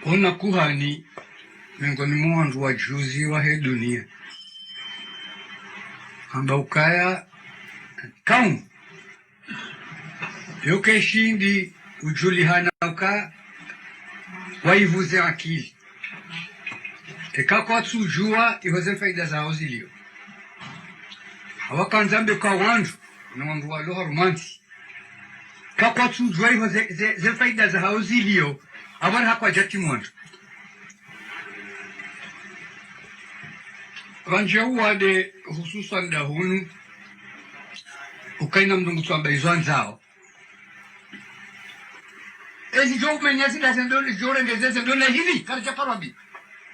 Ona kuhani miongoni mwa wandu wajuzi wa he dunia amba ukaya kaum yoke shindi ujulihana uka waivuze akili eka kwa tsujua ihoze faida zao zilio awakanzambe kwa wandu na wandu waloha romansi kwa tsujua ihoze faida zao zilio awari hakwa jati mwandu ranjia uwade hususan da hunu ukaina mdungu tuamba izoan zao ezi jo umenyasi da sendole jore ngeze sendole hivi karcha parabi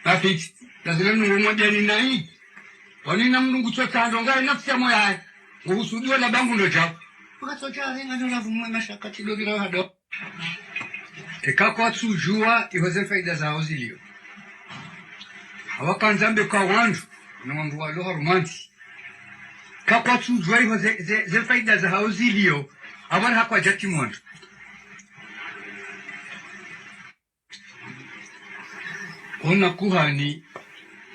nafiti lazilenu umoja ni nai wanina mdungu tuwa ndonga nafsi ya moya uhusudiwa na bangu ndo chao wakasocha renga ndo lavumu mashakati dogira hado eka kwa tsujua ihoze faida zao zilio awakanzambe kwa wandu na wandu waloha romansi kwa tsujua ihoze faida zao zilio awari hakwa jati mwandu ona kuhani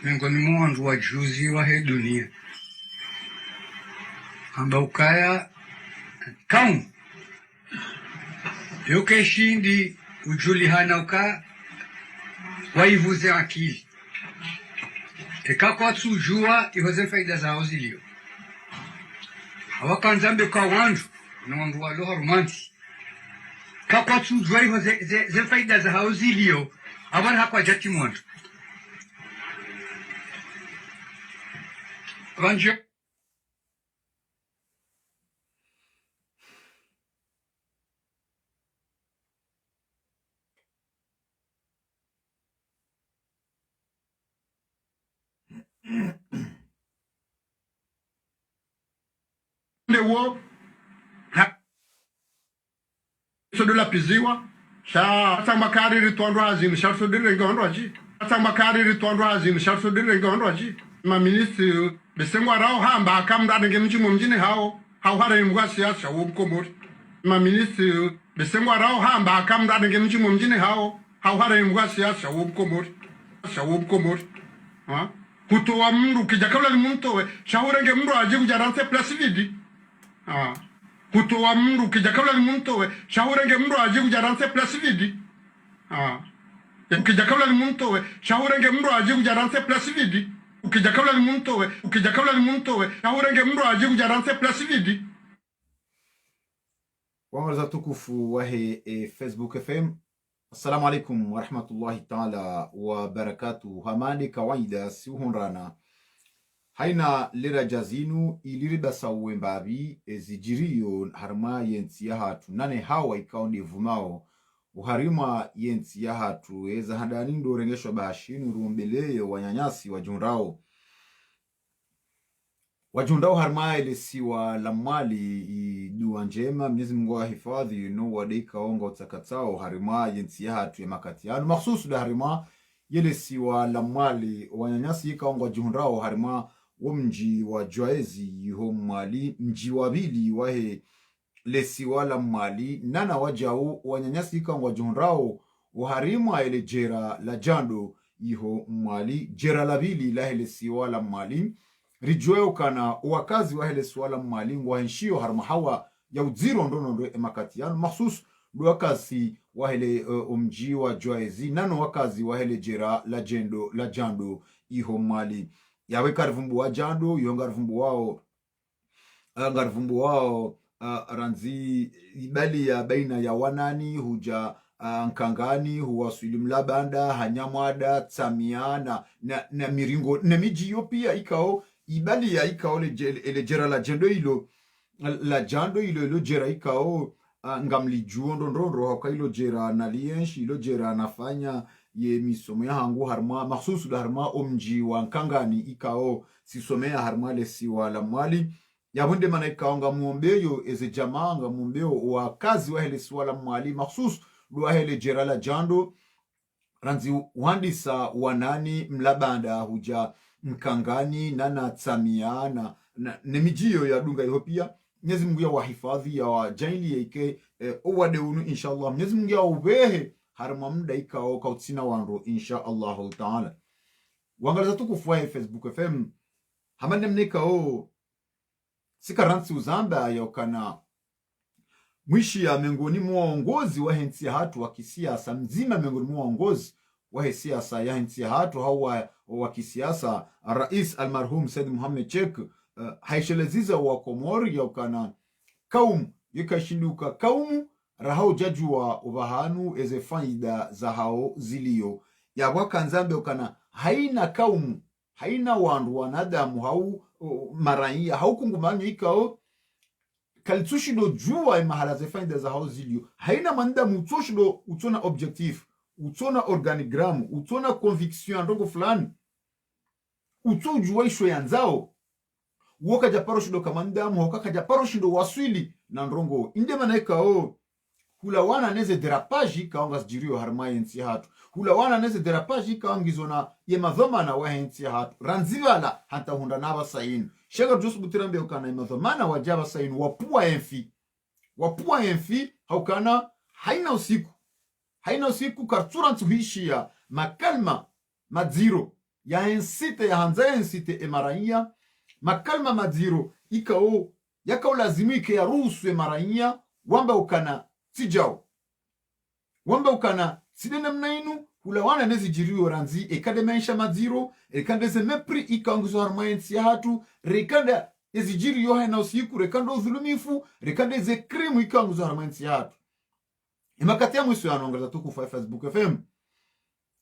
miongoni mwa wandu wajuzi wa he dunia amba ukaya kaum yoke shindi ujulihana uka waivuze akili eka kwa tsujua ihoze faida zao zilio awakanzambe kwa wandu na wandu waloha romansi kwa tsujua ihoze faida zao zilio awari hakwa jati mwandu ranjia wo sodola piziwa sha samakari ritwandwa azini sha sodire ngondo aji samakari ritwandwa azini sha sodire ngondo aji ma ministri besengwa rao hamba akamda nge mjimo mjini hao hara imgwa siasa wo mkomori ma ministri besengwa rao hamba akamda nge mjimo mjini hao hara imgwa siasa wo mkomori ha kutoa mndu kijakabla limuntowe shaurenge mndu aje kujaranse plus vidi kutoa mndu kijakabla limuntowe shaurenge mndu aje kujaranse plus vidi kijakabla limuntowe shaurenge mndu aje kujaranse plus vidi kijakabla limuntowe shaurenge mndu aje kujaranse plus vidi Wamaliza tukufu wahe Facebook FM. Assalamu alaikum wa rahmatullahi ta'ala wa barakatuh. Hamani kawaida siuhunrana. Haina lira jazinu iliriba sawe mbabi ezijiriyo harma yensi ya hatu. Nane hawa ikaonde vumao. Uharima yensi ya hatu. Eza handanindo rengesho bahashinu rumbeleyo wanyanyasi wajunrao. Wajundao harma ile siwa lamwali dua njema Mwenyezi Mungu ahifadhi wadeka ongo utakatao harima yensi ya hatu ya makatiano maksusu da harima ile siwa lamwali wanyanyasi yika ongo wajundao harima mji wa Jwaezi yuho mwali mji wabili wahe le siwa lamwali nana wajao wanyanyasi yika ongo wajundao uharima ile jera la jando yuho mwali jera labili la ile siwa lamwali rijueo kana wakazi wa hele swala mmalingu wa henshio harmahawa ya uziro ndono emakatiano maksus wakazi wa hele umji wa Jwaezi nano wakazi wa hele jera la jando iho mali yawe karvumbu wa jando yongarvumbu wao ranzi ibali ya baina ya wanani huja nkangani huwa sulimlabanda hanyamwada tsamia na miringo na miji yo pia ikao ibali ya ikao ele jera la jando ilo jera ikao ngamli juondo ndondro haka ilo jera na lienshi ilo jera nafanya ye misomo ya hangu harma maksusu da harma omji wa nkangani ikao sisomea harma lesi wala mwali ya hunde mana ikao nga muombeyo eze jamaa nga muombeyo wa kazi wa hele si wala mwali maksusu dua hele jera la jando ranzi uhandisa wanani mlabanda huja nkangani nana tsamia na nemijio ya dunga iho pia Mwenyezi Mungu ya wahifadhi ya wajaili yake uwadeunu inshallah Mwenyezi Mungu ya ubehe harma mda ikao kautsina wanro insha Allah taala. Wangaliza tukufuaye Facebook FM hamane mnikao sikaransi uzamba yokana mwishi ya miongoni mwa waongozi wa hensi hatu wa kisiasa mzima, miongoni mwa waongozi wa siasa ya hensi hatu hawa wa kisiasa Rais almarhum Said Mohamed Sheikh haisheleziza wa Komori yokana kaumu yikashinduka kaumu rahau jajua ubahanu eze faida za hao zilio ya wakanzambe yokana haina kaumu haina wandu wanadamu hau maraia hau kungumanyo ikao kalitsushido jua mahala ze faida za hao zilio haina mandamu utsoshido utona objectif utona organigramu utona conviction andongo fulani utsojua isho yanzao woka japaro shido kamandamu woka japaro shido waswili na ndrongo inde manaika hula wana neze derapaji kaonga zijirio harma yensi hatu hula wana neze derapaji kaongizona ye madhomana wa yensi hatu ranzivala hata hunda naba sainu shega josu butirambe ukana ye madhomana wa jaba sainu wapua enfi haukana haina usiku kartura ntuhishia makalma madziro ya ensite ya hanza ensite emaraia makalma madziro ikao yakao lazimu ike ya ruhusu emaraia wamba ukana sijao wamba ukana sidene mnainu hula wana nezi jiriyo ranzi ekade maisha madziro ekande ze mepri ikaongizo harmayensi ya hatu rekande ezi jiriyo haina usiku rekande uzulumifu rekande ze krimu ikaongizo harmayensi ya hatu imakati ya mwiso ya nongaza tukufa Facebook FM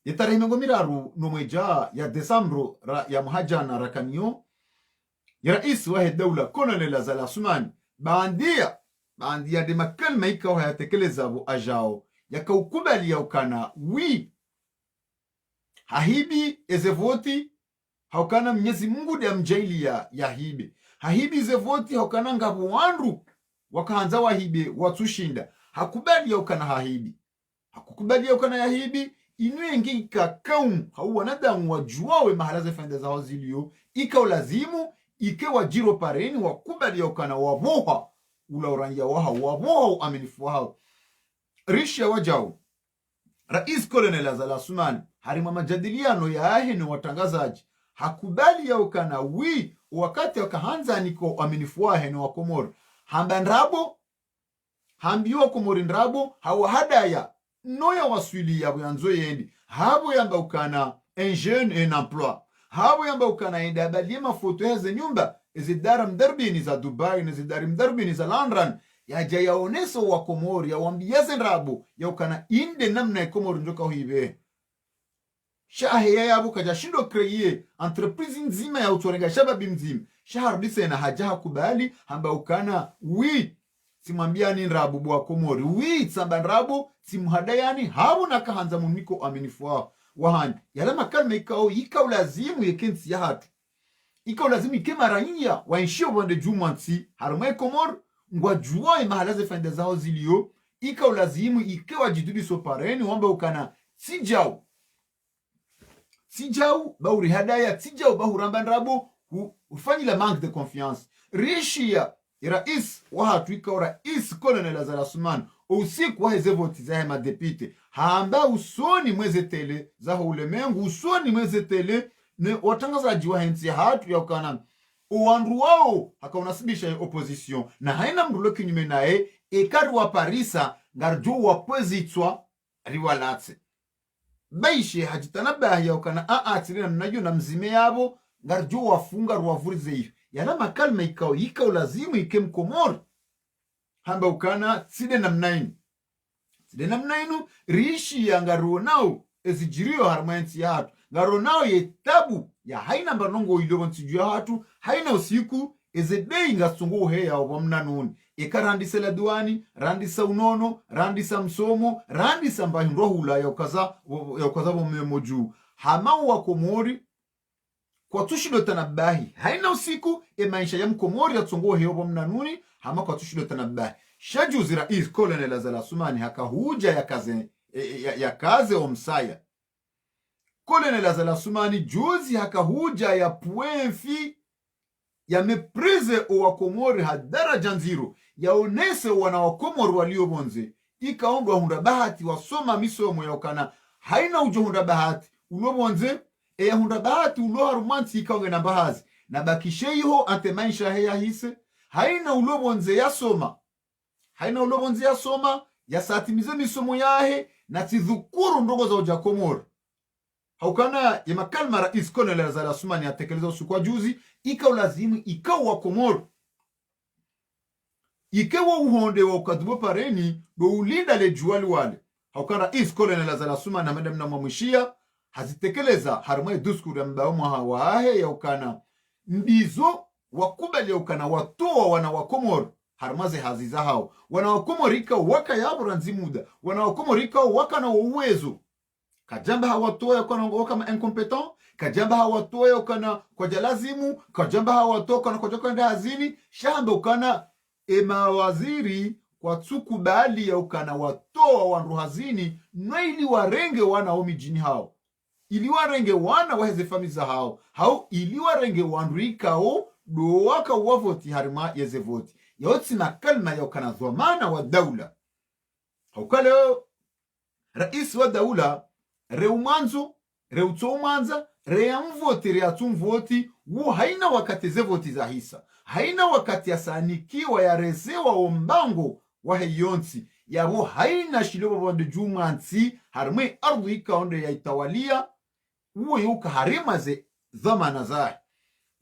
yetarehe mengomiraru nomweja ya Desambro ya muhajana rakanyo ya rais wa daula Colonel Azali Assoumani bandia de makalma ikao hayatekeleza abo ajao yakaukubali ya ukana hahibi ezevoti haukana Mwenyezi Mungu de mjaili ya hibe hahibi ezevoti haukana ngabu wandu wakaanza wahibe watsushinda hakubali ya ukana hahibi hakukubali ya ukana yahibi inue ngika kaumu hau wanadamu wajuawe mahala ze faida za wazilio ika ulazimu ike wajiro pareni wakubali ya ukana waboha ula uranja waha waboha aminifu waha risha wajao Rais Colonel Azali Assoumani harima majadiliano ya ahene watangazaji hakubali ya ukana wakati wakahanza niko aminifu wahe wa Komori hamba ndrabo hambiwa Komori ndrabo hawa hadaya noya waswili ya yanzo yendi habo yamba ukana un jeune un emploi habo yamba ukana enda abalie mafoto ya ze nyumba ezidara mdarbini za Dubai nezidari mdarbini za London yaja yaoneso wa Komori ya wambiyaze ndrabo ya ukana inde namna ya Komori njoka huibe shahe ya yabu kaja shindo kreye entreprise nzima ya utorenga shababi mzima shaharudise na haja kubali hamba ukana simwambiani nrabu bwa Komori tsamba nrabu simuhadayani habu nakahanza muniko aminifu wao wahani yala makalma ikao lazimu yekensi ya hatu ikao lazimu ike maraiya wainshio wande jumansi harumwe Komori ngwa juwa mahalaze faida zao zilio ikao lazimu ike wajidubi sopareni wamba ukana sijau bauri hadaya sijau bahuramba nrabu ufanyi la manque de confiance rishia rais wa hatu ikao Rais Colonel Azali Assoumani usiku wa heze voti za hema depite hamba usoni mweze tele za ulemengu usoni mweze tele ne watangazaji wa hensi hatu ya ukana uwandu wao haka unasibisha opposition na haina mrulo kinyume nae ekari wa Parisa ngarjo wa pozitwa riwalatse baishe hajitanabahi ya ukana atirina mnajo na mzime yabo ngarjo wafunga ruwavurize hiyo yana makalma ikao lazimu ike mkomori hamba ukana side namnainu rishi ya ngaronao ezijirio harmayensi ya hatu ngaronao yetabu ya haina mbanongo ilobo nsiju ya hatu haina usiku ezedei ngasungu uheya wabamna nuni ekarandisa la duani randisa unono randisa msomo randisa mbahindo hula ya ukaza bomemoju hamau wa Komori kwa tushido tanabahi haina usiku maisha ya mkomori ya tsongo heyo bomnanuni hama kwa tushido tanabahi shajuzi Rais Colonel Azali Assoumani haka huja ya kaze omsaya Colonel Azali Assoumani juzi haka huja ya puenfi ya meprize wa Komori hadaraja nziro ya onese wana wa Komori walio bonze ikaondwa hunda bahati wasoma misomo yaukana haina ujo hunda bahati ulobonze hunda bahati ulo harumanti ikaonge na bahazi na bakisheyiho ante maisha heya hise haina ulobonze yasoma yasatimize misomo yahe na tidhukuru ndogo za ujakomora haukana ya makalma rais Colonel Zala Asumani atekeleza usiku juzi ikaulazimu ikawa komoro ikewa uhonde wa ukadubo pareni do ulinda le juali wale haukana rais Colonel Zala Asumani na madam na mamwishia hazitekeleza harumai duskuru ya mbao mwahawahe ya ukana mbizo wakubali ya ukana watoa wana wakomoro harmaze haziza hao wana wakomorika waka yabura nzimuda wana wakomorika waka na uwezo kajamba hawatoa yakana waka incompetent kajamba hawatoa yakana kwa jalazimu kajamba hawatoa kana kwa jokanda hazini shamba ukana emawaziri kwa tsuku bali ya ukana watoa wanru hazini na ili warenge wana omijini hao ili warenge wana waheze famiza hao ili warenge wanrika o do waka wavoti harima yeze voti yotsi na kalma ya ukana dhamana wa daula haukale rais wa daula reumanzo reutsomanza reamvoti reatumvoti wu haina wakati ze voti za hisa haina wakati yasanikiwa ya rezewa ombango wa heyonsi yabo haina shilobo bonde jumansi harme ardu ikaonde ya itawalia uwe yuka harima ze dhamana zae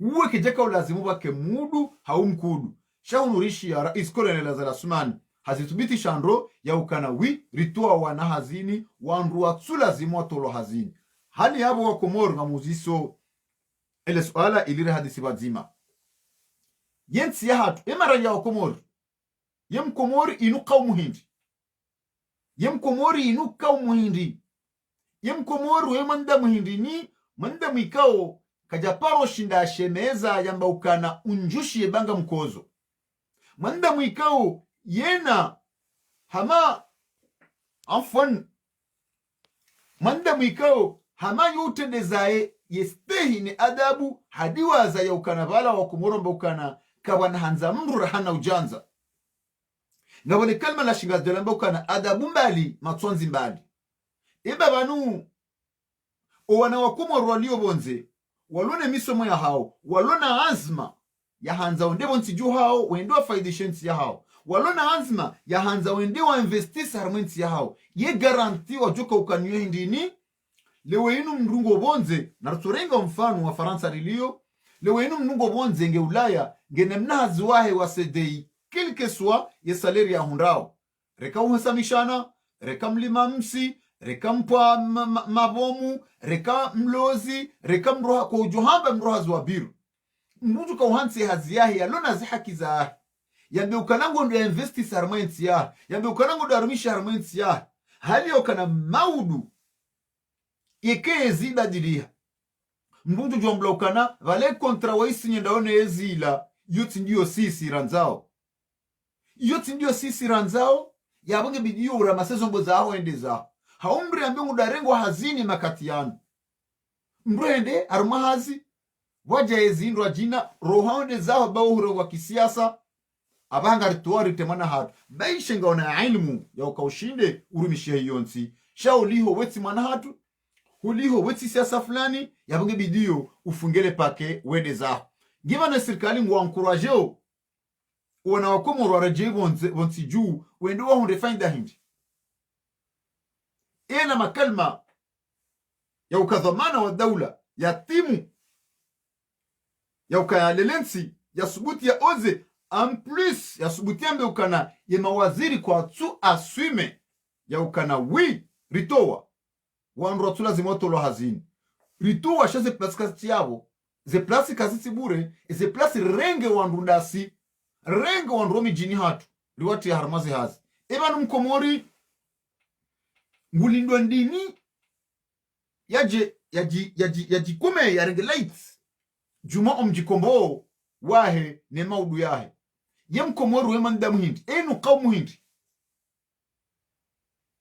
uwe kijeka ulazimu wake mudu haumkudu shaunurishi ya rais Colonel Zala Asumani hazitubiti shandro ya ukanawi ritoa wana hazini wandu watsulazimu watolo hazini hani yabo wa Komoro nga muziso ele swala ilire hadisi bazima yensi ya hatu emara ya wa Komoro yem Komori inu kaumu hindi yem Komori inu kaumu hindi yem Komori we manda muhindi ni manda mwikao kajaparo shinda shemeza yamba ukana unjushi yebanga mkozo manda mwikao yena hama afwan manda mwikao hama yote dezae yestehi ni adabu hadiwaza ya ukana bala wa kumoromba ukana kawana hanza mrura hana ujanza na wale kalma la shingazi delamba ukana adabu mbali matsonzi mbali iba banu owana wakumoro walio bonze walone misomo ya hao walona azma ya hanza wendebo nsiju hao wendo wa faidishensi ya hao walona azma ya hanza wende wa investisi harmensi ya hao ye garanti wa joka ukanywe hindini lewe inu mrungo bonze na ruturenga mfano wa Faransa rilio lewe inu mrungo bonze nge Ulaya nge nemnahazi wahe wa sedei kilke swa ye saleri ya hundrao reka uhesamishana reka mlima msi reka mpa mabomu reka mlozi reka mroha kwa ujuhamba mroha zuwabiru mruju ka uhansi hazi yahe yalona zihaki za yambe ukanango ndo ya investi sarmensi ya yambe ukanango ndo arumisha harmensi ya hali ukana maudu yeke zida dilia mruju jombla ukana vale kontra waisi nyendaone ezila yoti ndiyo sisi ranzao yabonge bidiyo uramasezo mbo zao ende zao haumri ambe ngudarengo hazini makati yanu mbrende arumahazi waja ezindwa jina rohaonde zao bauhuro wa kisiasa abanga rituari temana hatu baishenga ona ilmu ya ukaushinde urumishie yonsi shauliho weti mana hatu huliho weti siasa fulani yabonge bidiyo ufungele pake wende zao giva na serikali ngwa encourageo wana wakomoro waraje bonsi juu wende wa hunde fainda hindi ena makalma ya ukadhamana wa daula ya timu ya ukayalelensi ya subuti ya oze en plus ya subuti ambe ukana ya mawaziri kwa tu aswime ya ukana ritowa wandu watula zimoto lo hazini ritowa shaze plasi kasi yabo ze plasi kasi sibure ze plasi renge wandu ndasi renge wandu romi jini hatu liwati ya harmazi hazi ebanu mkomori ngulindwa ndini yaji kume ya renge lights juma omjikombo wahe ne maudu yahe yem Komoro we manda muhindi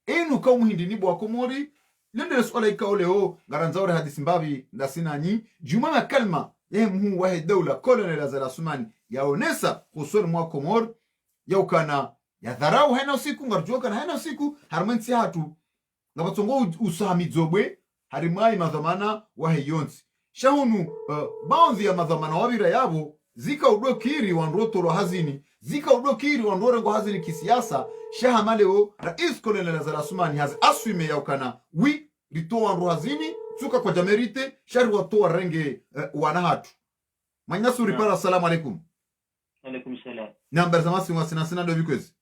enu kau muhindi nibo wa Komori lende swala ikaoleo ngaranzaure hadisi mbabi ndasina nyi juma na kalma mhu wahe daula Colonel Zala Asumani yaonesa kusoni mwa Komoro ya ukana ya dharau haina usiku ngarjoka na haina usiku harmensi hatu ngabatongo usahamizobwe harimai madhamana wa heyonsi shahunu baadhi ya madhamana wabira yabo zika udokiri wanrotoro hazini zika udokiri wanrorengo hazini kisiasa shahamaleo rais kolonel Zalasumani hazi aswime yaukana wi rito wanro hazini tuka kwa jamerite shari watoa renge wanahatu manyasuri para. Assalamu alaikum. Alaikum salam. Nambar zamasi wasina sina do bikwezi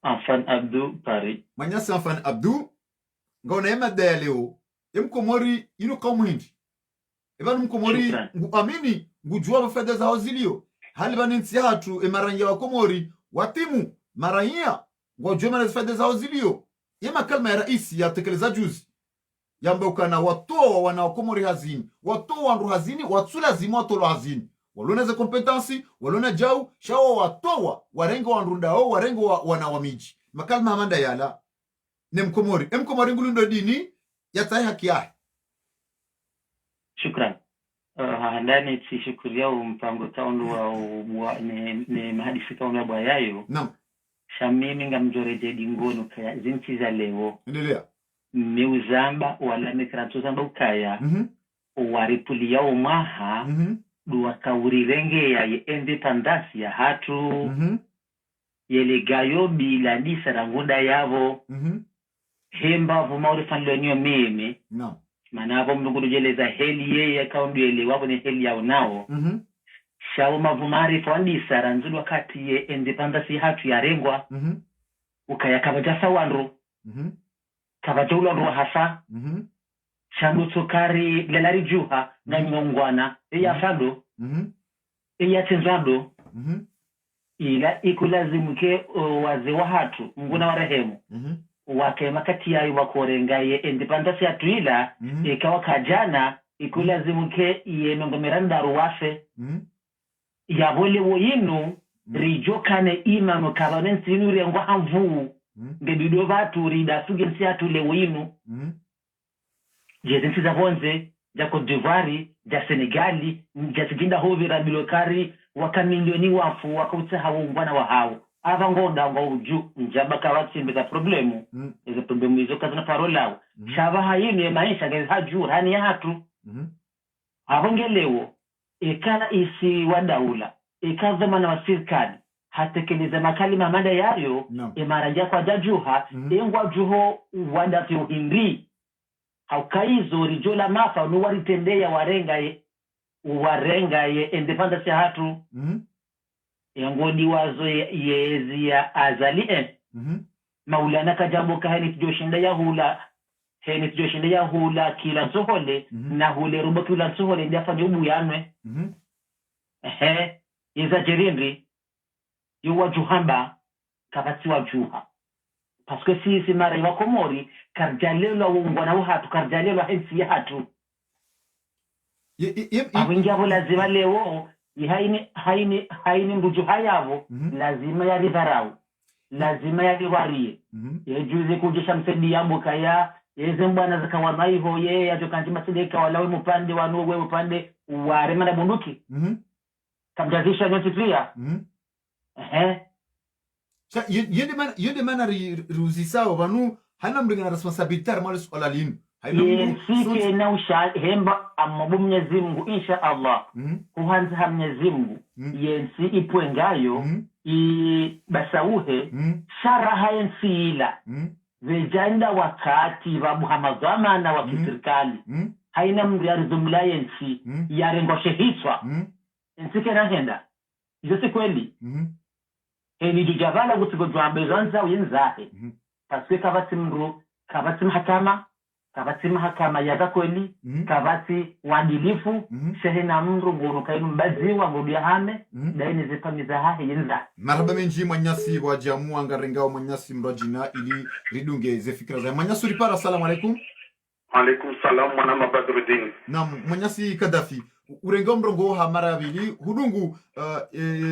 Afan Abdou Paris. Manyasi Afan Abdou ngona ema leo emkomori ino kaumuhindi ebanu mkomori amini ngujua bafedha za hozilio hali baninsi hatu emaranya wa komori watimu maranya ngojema na fedha za hozilio yema kalma ya raisi ya tekeleza juzi yamba ukana watoa wana komori hazini watoa wandu hazini watsula zima watolo hazini walona za kompetansi walona jau shawa watoa warengo wandundao warengo wana wamiji makalma amanda yala ne mkomori ngulundo dini ya tahi haki yahe. Shukran. Handani tishukuria mpango taundu wa ne mahadisi taundu wa yayo. Naam. Shamimi ngamjoreje dingono kaya zinchi za leo. Endelea. Miuzamba wala mikrantuzamba ukaya. Waripuli yao maha. Dua kauri renge ya independence ya hatu. Yele gayo bila nisa rangunda yavo. Hemba vumauri fanilo niyo meme. Naam. Manavo mnuguru jeleza heli yeye kaundu ele wapo ni heli yao nao. Shawo mavumari fwandi saranzulu wakati ye independence hatu ya rengwa. Ukaya kabajasa wanru. Kabaja ulanru hasa. Shangu sukari lelari juha na nyongwana. Eya fado. Eya tenzado. Ila ikulazimuke waze wa hatu. Mguna warehemu. Wake makati yayo wakorengaye independence ya tuila ikawa kajana ikulazimuke iye nongomeranda ruwafe ya wole woyinu rijokane imano kabanensi inu riangwa hamvu ngebido vatu rida sugensi hatu le woyinu jezensi za honze ja Cote d'Ivoire ja Senegali ja siginda hovira bilokari waka milioni wafu wakautsa hawo mbwana wa hawo avangonda ngauju njabaka watsimbeza problemu izo problemu izo kazana parolao shaba hayini maisha ngezaju hani hatu avongelewo ekala isi wadaula ekazama na wasirkadi hatekeleza makalima mada yayo emaranja kwa jajuha engwa juho wada fi uhindri haukaizo rijola mafa nuwaritendea warenga ye independence ya hatu yangodi wazo yezi ya azali maulana kajambo kaheni tujoshinda ya hula kila nsohole na hule rubo kila nsohole ndiafa ni ubu yanwe yeza jerindri yuwa juhamba kapati wa juha paske sisi mara iwa komori karjalelo wungwana uhatu karjalelo hensi ya hatu awingia wala ziva lewo haini mbuju hayavo lazima ya ridharau lazima ya riwarie yejuze kujisha msedi ya mboka ya yeze mbwana zakawa maiho ye ya jokanji masideka walawe mupande wanuwe mupande warema na bunduki kamjazisha nyotipia yende mana ruzisawo vanu hana mringa na responsabilité armali olalinu Sike na hemba amabu Mwenyezi Mungu insha Allah kuhanza Mwenyezi Mungu yensi ipwengayo basauhe sharaha yensi ila vijanda wakati wa Muhammad na wa kiserikali haina mriari zumla yensi yarengo shehiswa nsike na henda yote kweli heni jujavala gutigo jwambezanza uyenzahe paske kabati mru kabati mahakama yaza kweli kabati wadilifu shehena mru ngunu kainu mbaziwa ngudu ya hame daini zipamiza hahe yenza marhaba menji mwanyasi wa jamu angarengao mwanyasi mrajina ili ridunge ze fikra za mwanyasi ripara. Assalamu alaikum. Alaikum salam mwana Badruddin. Naam mwanyasi Kadafi urengao mrongo ha mara abili hudungu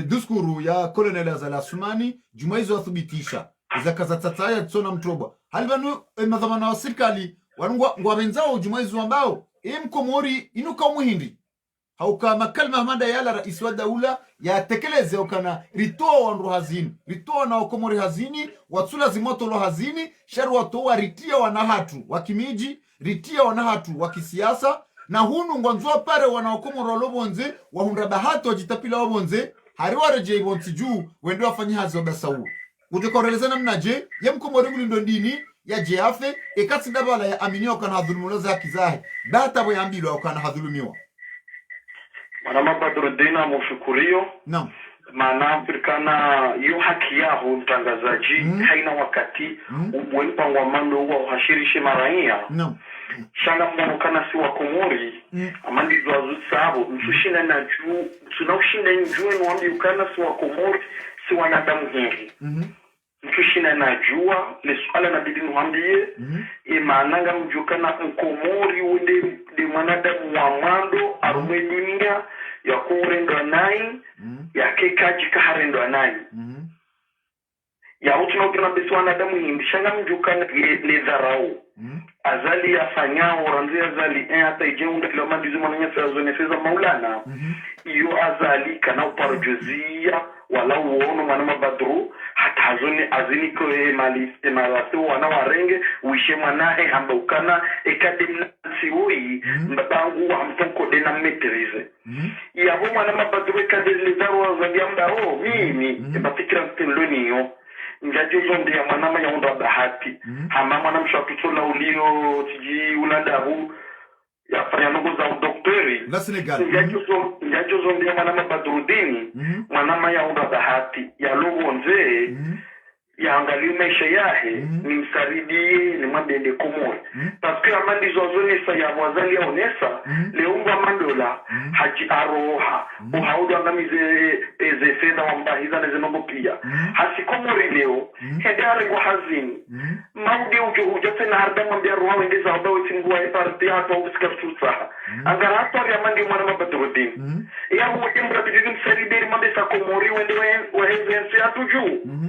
diskuru ya Colonel Zalasumani jumaizo athubitisha zakaza tataya tsona mtoba halibanu madhamana wa serikali wanungwa ngwabenzao jumaizo ambao mkomori inuka muhindi hauka makalma hamanda yala rais wa daula ya tekeleze ukana ritoa wandu hazini ritoa na okomori hazini watsula zimoto lo hazini sharu watoa ritia wanahatu wakimiji ritia wanahatu wakisiasa na hunu ngwanzwa pare wanaokomoro lobonze wahunda bahato wajitapila wabonze hariwareje ibonti juu wende wafanyi hazi wabasau utekorelezana mnaje ya mkomori mlindo ndini ya jeafe ekatsi dabala ya aminio kana hadhulumuloza kizahe data bo yambilo kana hadhulumiwa Manama Badruddin amushukurio. Naam. Maana Afrikana yu haki yao mtangazaji haina wakati ubweni wa mambo huwa uhashirishi maraia. Naam. Shanga mwanokana si wa Komori amandi zwazu sabo msushina na juu tunaushinda njue nwambi ukana si wa Komori si wanadamu hingi. Mtushina na jua le swala na bidinu hambie maananga mjukana Mkomori wende de mwanadamu wa mando arume dunia ya kurendo nai ya kekaji kaharendo nai ya utuna ukina besi wanadamu hindi shanga mjukana le dharau azali ya fanyao ranzi azali hata ijeunda kila mandizi mwananyasa zonefeza maulana iyo azali kana uparojozia wala uono manama Badru hata hazoni azini kwe mali emarasi wana warenge uishe mwanahe hamba ukana ekademna sioi mbabangu wa mtonko dena meterize yabo manama Badru ekadele zaru wazali amba mimi ebafikira mteloni yo Njajo zonde ya manama ya unda bahati hama manama mshatutola ulio tiji uladahu ya fanya nugu za udoktori la Senegal njajo zonde ya manama Badruddin manama ya unda bahati ya logo nzee ya angalia maisha yahe ni msaridie ni mabende Komori paske amandi zozonesa ya wazali ya onesa leungwa mandola haji aroha uhaudu angamize ze fedha wa mbahiza na zenobo pia hasi Komori leo hedare kwa hazini maudi ujo na hardama mbia ruwa wende za oda wetinguwa iparti hata ubisika fursaha angaratori amandi mwana Badruddin ya uwe mbra bididi msaridie mabesa Komori wende wahenzi hatu juu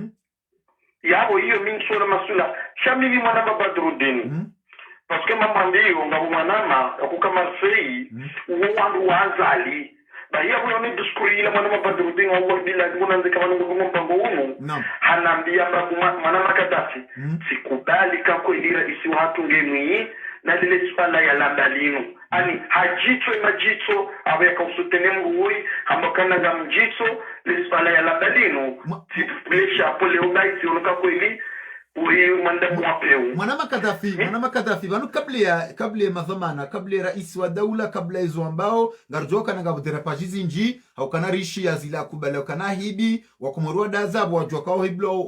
yabo hiyo mingi sura masula shamili mwanama Badruddin paske mama ndiyo ngabu mwanama yakuka Marseille uwandu wazali bahia huyo ni diskuri ila mwanama Badruddin wa bila kunanze kama nungu mpango unu hanambia mbabu mwanama Gaddafi sikubali kako ilira isi watu ngemwi na lile swala ya lambalino ani hajito majito awe yakausutenye mguuri hambakana ga mjito lile swala ya lambalino tipulesha pole ugaiti unuka kweli uri mandamu wapeu Mwanama Gaddafi banu kabla ya madhamana kabla ya rais wa daula kabla hizo ambao ngarjoka na ngabudera pajizi nji au kana rishi ya zila kubala kana hibi wakumurua dazabu wajwakao hiblo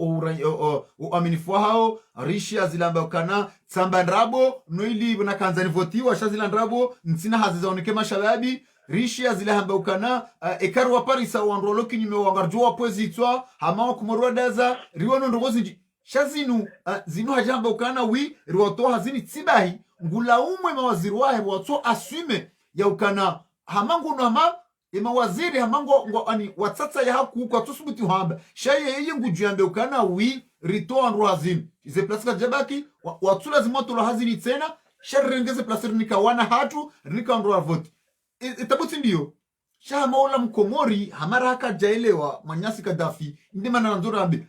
uaminifu hao rishi ya zila ambao kana samba ndrabo noili na kanzani votiwa shazila ndrabo nsina hazizaoneke mashababi rishi ya zila ambao kana ekaru wa parisa wanrolo kinyume wangarjoa pozitwa hama wakumurua daza riwono ndogozi nji shazinu zinu hajamba ukana wi riwato hazini tsibahi ngula umwe mawaziri wahe wato aswime ya ukana hamangu nama mawaziri hamangu ani watsatsa ya haku kwa tusubuti hamba shaye yeye ngujambe ukana wi rito anru hazini ize plasika jabaki watula zimoto lo hazini tena sharengeze plasiri nikawana hatu nika anru avoti itabuti ndiyo shaha maula Mkomori hamara haka jaelewa Manyasi Gaddafi ndima na nandura ambi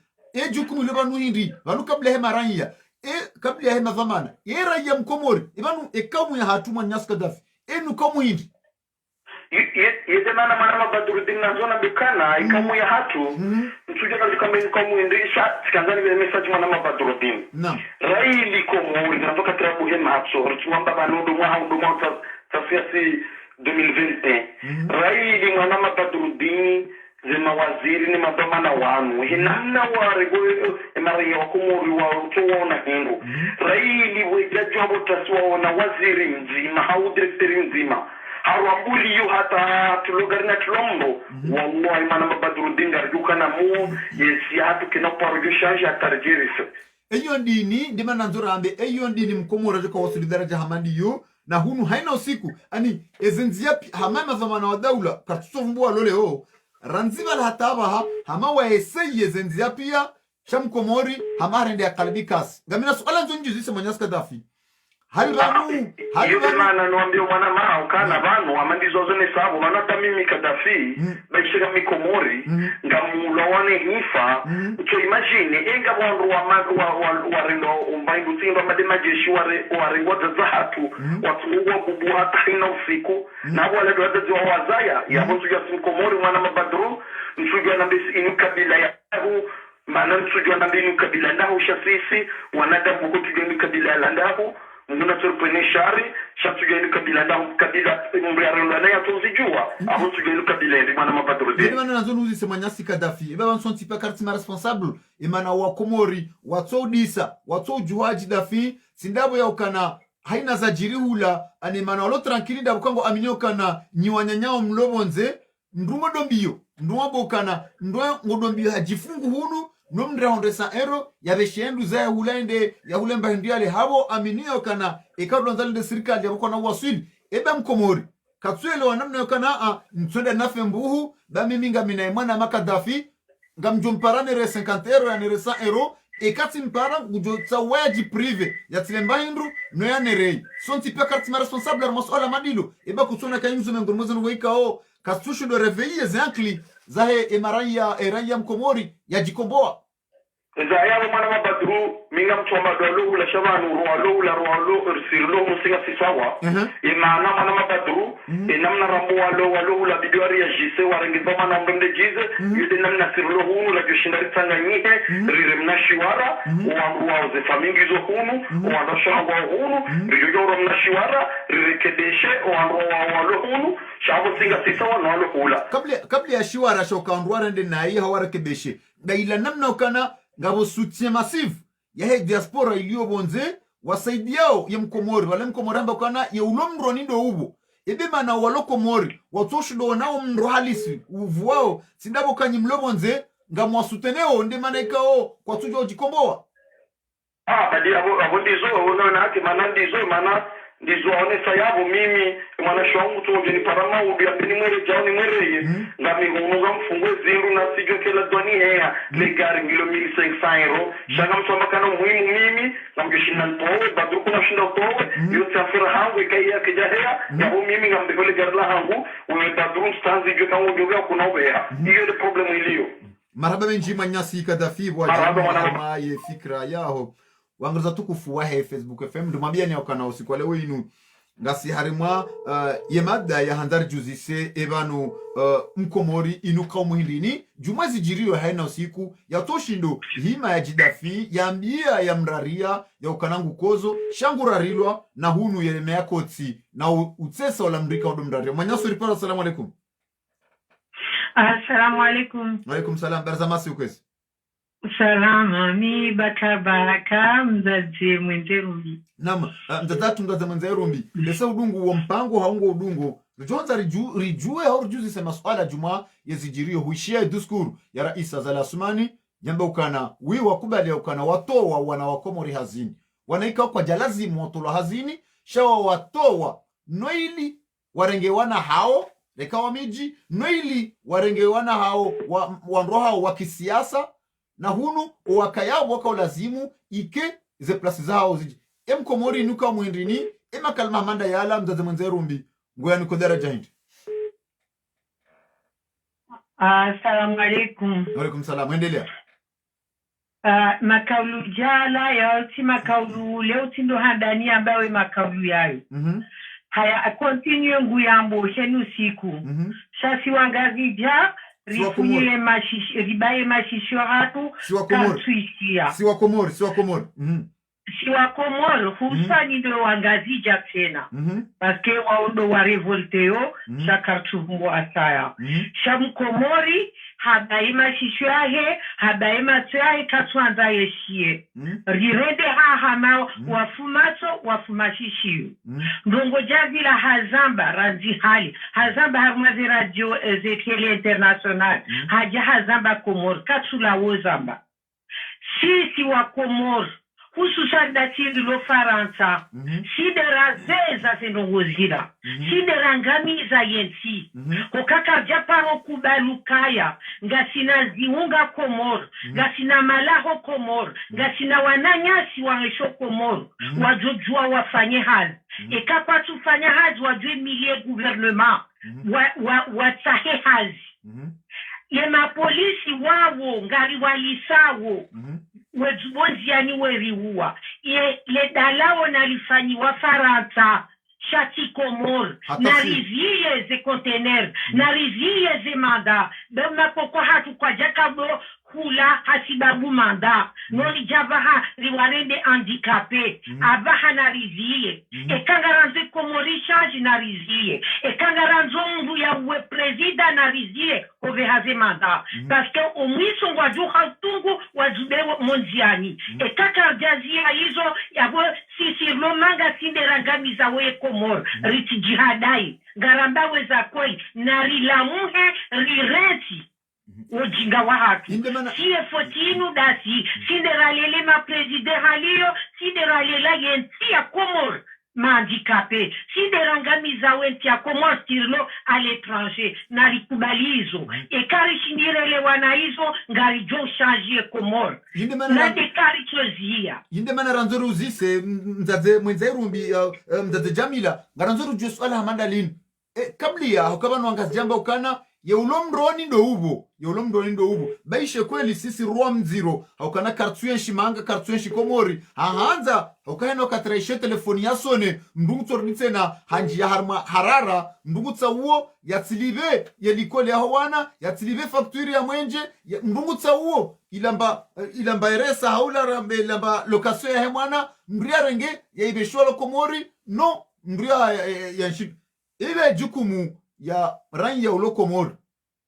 jukumu le banu hindi banu kabla he maranya kabla he madhamana raia Mkomori banu ekamu ya hatu Manyasi Gaddafi enu kamu hindi yedemana manama Badruddin nazona bikana ekamu ya hatu msuja kazi kama ekamu hindi sikanzani vile message manama Badruddin raili Komori natoka trabu hema hatso rituamba banudu mwa haudu mwa tafiyasi 2021 raili manama Badruddin zema waziri ni madhamana wanu hinamna warego emari wa Komori wa tuona hingo raili wejaji wa botaswa na waziri nzima hau director nzima harambuli yu hata tulogarina tulombo wallahi manama Badruddin garjuka na mu yesi hatu kina parojo change atarjerisa eyo ndini ndima nanzura ambe eyo ndini Mkomori joka wasuli daraja hamandi yu na hunu haina usiku ani ezenzia hamama zamana wa daula kartusofumbuwa loleo ranziva la hataba hama wa eseye zenzia pia Mkomori hama rende ya kalbi kasi ngamina suala nzo njizi se Manyasi Gaddafi Iyo mana nuambia mwana mao kana vanu amandizo zone sabu manata mimi Kadafi baishika mikomori ngamulowane hifa cho imagine enga wandu wa rendo umbaindu tindo madema jeshi ware ngoja zahatu watuwa bubu hata ina usiku na wale doa zwa wazaya ya mtu ya mikomori mwana mabadru msujua na bisi inu kabila ya maana msujua na binu kabila ndahu shasisi wanadamu kutujua kabila ya landahu muna surpene shari shatuja ilu kabila ndahu kabila mbriarula na ya tozijua ahu tuja ilu kabila ndi mwana mabadru de mana nazo nuzi semanyasi Kadafi eba banson tipa kartima responsable imana wa Komori watso disa watso juhaji dafi sindabo ya ukana haina za jirihula ane mana walo tranquili da bukango aminyo kana nyiwanyanyao mlobonze nduma dombiyo nduma bokana ndwa ngodombiyo hajifungu hunu nomndra ondesa ero ya beshendu za hulende ya hulemba hindiale habo aminio kana ekadonzali de serikali yabo kana wasili eba Mkomori katsuele wanamna kana mtsonda nafe mbuhu ba mimi ngamina imana makadafi ngamjomparane re 50 euro ya nere 100 euro ekati mpara ngujotsa waji prive ya tilemba hindru no ya nerei sonti pia kartima responsable armosola madilo eba kutsona kayinzo mengormozo ngoika o katushu do reveiller zankli zahe emaraya eraya Mkomori ya jikomboa Zaya mwana mabadru minga mchoma dolo la shabanu rualo sirlo musinga sisawa imana mwana mabadru namna rambo walo la bidwari ya jise warengiza mana ngombe jize yule namna sirlo hunu la joshindari tanganyike riremna shiwara wa ze famingi zo hunu wa ndashangwa hunu rijoro mna shiwara rirekedeshe wa walo hunu shabo singa sisawa no walo hula kabla ya shiwara shoka ndwara ndi nayi hawarekebeshe daila namna ukana ngabo soutien massif ya he diaspora iliyo bonze wasaidiao ya Mkomori wale Mkomori amba kana ya ulomro nindo ubo ebe mana walo Komori watoshudo nao mro halisi uvuao sindabo kanyi mlobonze ngamwa suteneo ndi mana ikao kwa tujo jikomboa badi abo ndizo unaona haki mana ndizo onesa yabo mimi mwana shwangu tuoje ni parama ubi apeni mwere jao ni mwere ngami hununga mfungwe zingu na sijo kela dwani hea legari ngilo 1500 euro shanga msoma kana muhimu mimi ngamjishina ntowe badru kuna shinda utowe yote afira hangu ikai ya kijahea yahu mimi ngambekole garla hangu uwe badru stanzi jo kama ujoga kuna ubea hiyo de problemu iliyo marhaba menji manyasi Kadafi wajama ye fikra yaho wangaza tukufu wa Facebook FM ndumambia ni okana usiku leo inu ngasi harimwa yemada ya handar juzise ebanu Mkomori inu kaumuhindini juma zijirio haina usiku ya toshindo hima ya jidafi ya mbia ya mraria ya ukanangu kozo shangurarilwa na hunu yelemea kotsi na utsesa wala mrika odo mraria manyasu ripara. Assalamu alaikum. Assalamu alaikum. Alaikum salam barzamasi ukwezi salama mi baraka mzazi mwenze rumbi nama mzatatu mzazi mwenze rumbi lesa udungu wa mpango haungo udungu rijonza rijue au rijuzi sema swala juma yezijirio huishia diskuru ya Rais Azali Assoumani nyamba ukana wakubali ukana watowa wana wa Komori hazini wanaika kwa jalazimu watolo hazini shawa watowa noili warengewana hao lekawa miji noili warengewana hao wanroha wa kisiasa na hunu wakayao waka ulazimu ike ze plasi zao ziji Mkomori nuka mwindrini kalma manda yala mzaze mwenze rumbi ngoya niko daraja hindi. Assalamu alaikum. Alaikum salam, endelea. Makaulu jala ya oti makaulu leo tindo handani ambayo makaulu yayo haya continue nguyambo shenu siku shasi wangazi ja rifunye mashish ribaye mashisho hatu katuishia siwa Komori siwa Komori husani ndo wangazija tena paske waondo wa revolteo shakartumbo asaya Mkomori hadaima shisho yahe hadaima tsaye katwanza yeshie rirende hama wafumashishio ndongo jazila hazamba ranzi hali hazamba harmazi radio Ezekiel International haja hazamba Komori katsula wozamba sisi wa Komori hususan da Sirilo Faransa sidera zeza zinongozira sidera ngamiza yensi kokaka japaro kubalukaya ngasina ziunga Komoro ngasina malaho Komoro ngasina wananyasi wanesho Komoro wajojua wafanye hazi ekapa tufanya hazi wajue milie gouvernement watsahe hazi ye mapolisi wawo ngari walisawo wezubonziani weriwa ye dalao nalifanyiwa Faransa shati Komoro nariziye ze container nariziye ze manda bema poko hatu kwa jakabo kula hasibabu manda noli jabaha riwarende handicapé abaha nariziye ekangaranze Komori change nariziye ekangaranzo mbu ya we presida nariziye ovehaze manda parce que omwiso ngwajuha tungu wajubewo monziani ekakardazia hizo yabo Sirilo manga sinderangamiza we Komoro riti jihadai ngarambawe za kweli narilamuhe rireti ujinga wa hatu siye fotinu dasi sideralele ma prezide halio sideralela yenti ya Komoro handicapé siderangamiza wenti ya Komoro Sirilo à l'étranger narikubalizo ekarishindire wana hizo ngari jo changer Komoro na dekari chozia yinde mana ranzuru uzise mzaze mwenzerumbi mzaze Jamila ngaranzuru joswala hamandalini kablia hukabano angazijamba ukana ya ulomroni ndo ubo baishe kweli sisi ruwa mziro haukana kartuyenshi manga kartuyenshi Komori hahanza haukaheno katreshe telefoni yasone mdungu tornitse na hanji ya harara mdungu tsa uo ya tsilive ya likoli ya hawana ya tsilive fakturi ya mwenje mdungu tsa uo ilamba eresa haula rambe ilamba lokasyo ya hemwana mbria renge ya ibeshwalo Komori no mbria ya nship ibe jukumu ya ranya ulo Komori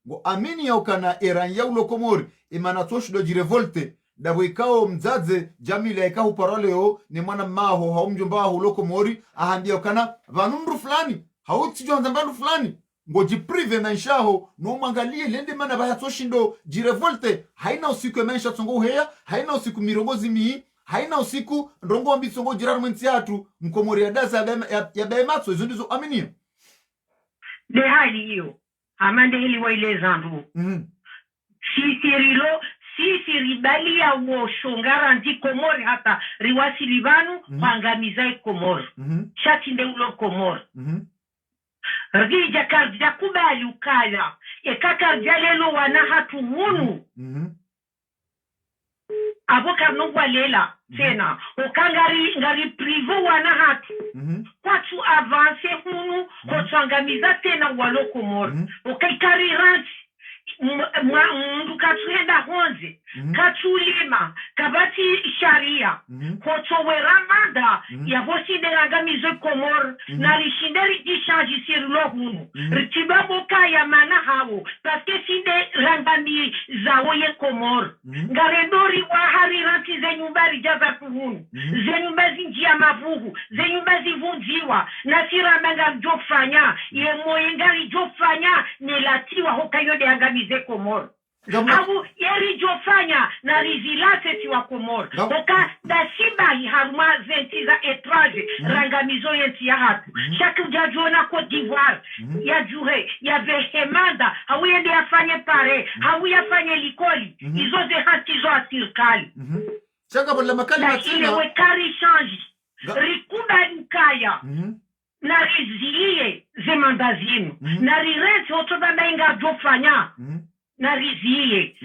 ngo amini ya ukana ranya ulo Komori imana toshido jirevolte dabo ikao mzaze Jamila ikao paraleo ni mwana maho haumjombaho ulo Komori ahambia ukana vanundu fulani hautijo nzambalu fulani ngo jiprive maishaho no mangalie lende mana baya toshindo jirevolte haina usiku ya maisha tsongo heya haina usiku mirongozi mii haina usiku ndongo mbitsongo jiraru mwenzi hatu Mkomori ya daza ya baimatso izo ndizo aminio de hali hiyo amande hili waile zandu Siribali ya wo shongara ndi Komori hata riwasi libanu kwangamiza Komoro shati nde ulo Komoro rija kardia kubali ukaya ekakardia lelo wana hatu hunu aboka nungwa lela tena ngari privo wana hatu kwatu avance hunu kwangamiza tena walo Komoro okaikari ranchi mndu katuenda honze katulima kabati sharia kotowera manda yavosinderangamize Komoro na rishinderi jishanji Sirilo hunu ritibabo ya mana hawo paske sinde rangami zawo ye Komoro ngaredori wa hari ranti zenyumbari jaza kuhunu zenyumbazi njia mavugu zenyumbazi vunjiwa na siramanga jofanya ye moyengari jofanya nelatiwa hokayode angamize Komoro abu yeri jofanya na rizilase tiwa Komoro oka da sibahi haruma zentiza etraje rangamizo yenti ya hatu shaki ujajona Cote d'Ivoire ya jure ya vehemanda hawu yende yafanye pare hawu yafanye likoli izo ze hati zo asirkali chaka bola makali matina ile wekari chanji rikuba nkaya na rizilie zemandazinu na rirete otobamba inga jofanya na rizilie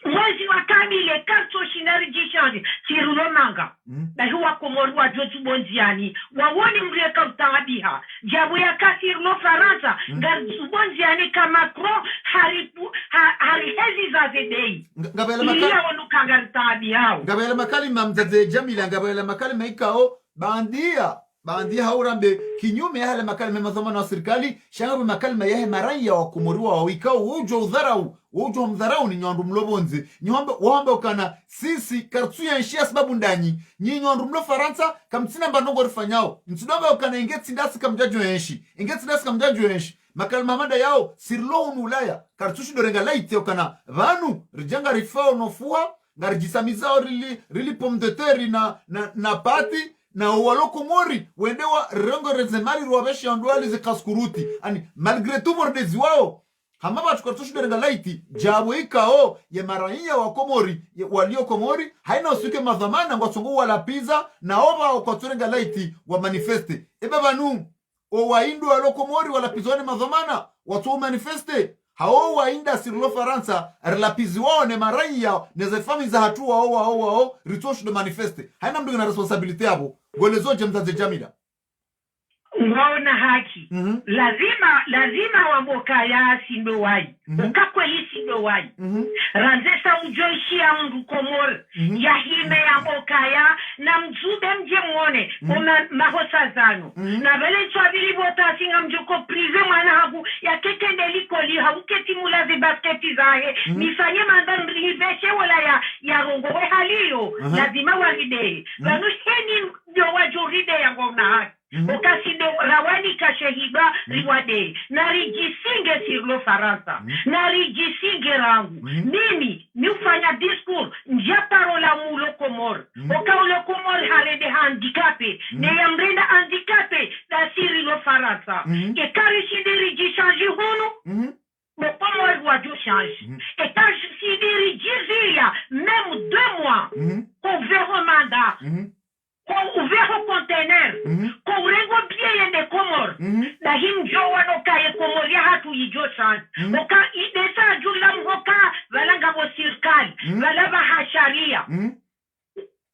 mwezi wa kamile karto shinari jishani Sirilo manga na huwa Komoro wa jotu bonziani wawoni mreka utabiha jabu ya Sirilo Faransa bonziani kama pro harihezi za zedei iya wanukanga utabiha ngabela makali mamzaze Jamila ngabela makali maikao bandia haurambe kinyume ya hale makalima mazamana wa serikali shangabu makalima yahe maraya wa Komoriwa wa wikao ujo mdharau ni nywandu mlobonze wambe ukana sisi kartuya nshia sababu ndanyi nywandu mlo Faransa kamtina mbanongo rifanyao mtudamba ukana ingeti ndasi kamjaju enshi makalima manda yao Sirilo unu ulaya kartushi dorenga laite ukana vanu rijanga rifao nofuha ngarijisamiza rili pomme de terre na pati na waloko mori wendewa rengo rezemari ruwabeshi andwali zikaskuruti ani malgré tout mordezi wao hamaba tukartushu derenga laiti jabo ikao ye maraiya wa komori walio komori haina usuke madhamana ngwasongo wala pizza na oba kwa turenga laiti wa manifeste ebe banu o waindu wa lokomori wala pizone madhamana watu manifeste hao wainda sirlo Faransa relapizi wao ne maraiya ne zefami za hatua wao ritoshu de manifeste haina mdu na responsibility hapo golezo jemzaze jamila ngona haki lazima wamboka ya sindo wai ukakweli sindo wai ranzesa ujoishi ya mdu komor ya hime ya mboka ya na mzube mje mwone una mahosa zanu na vele chwabili bota singa mjoko prive mwana hagu ya kekende likoli hauketi mulazi basketi zahe nifanye mandan riveshe wala ya rongowe haliyo lazima walide vanu heni ndio wajuride ya ngona haki okaside rawani kashehiba riwade na rijisinge sirlo Faransa na rijisinge rangu mimi ni ufanya discours njia parola mulo komor okaulo komor harede handicapé ne yamrenda handicapé da sirlo Faransa e karishide rijishanji hunu mais comment il doit tout changer et quand je suis dirigé même 2 mois qu'on verra mandat qu'on ouvert au conteneur qu'on rengo bien de Comor na himjo wanokaye Comor ya hatu ijosan oka idesa jula mhoka valanga bo sirkali valaba hasharia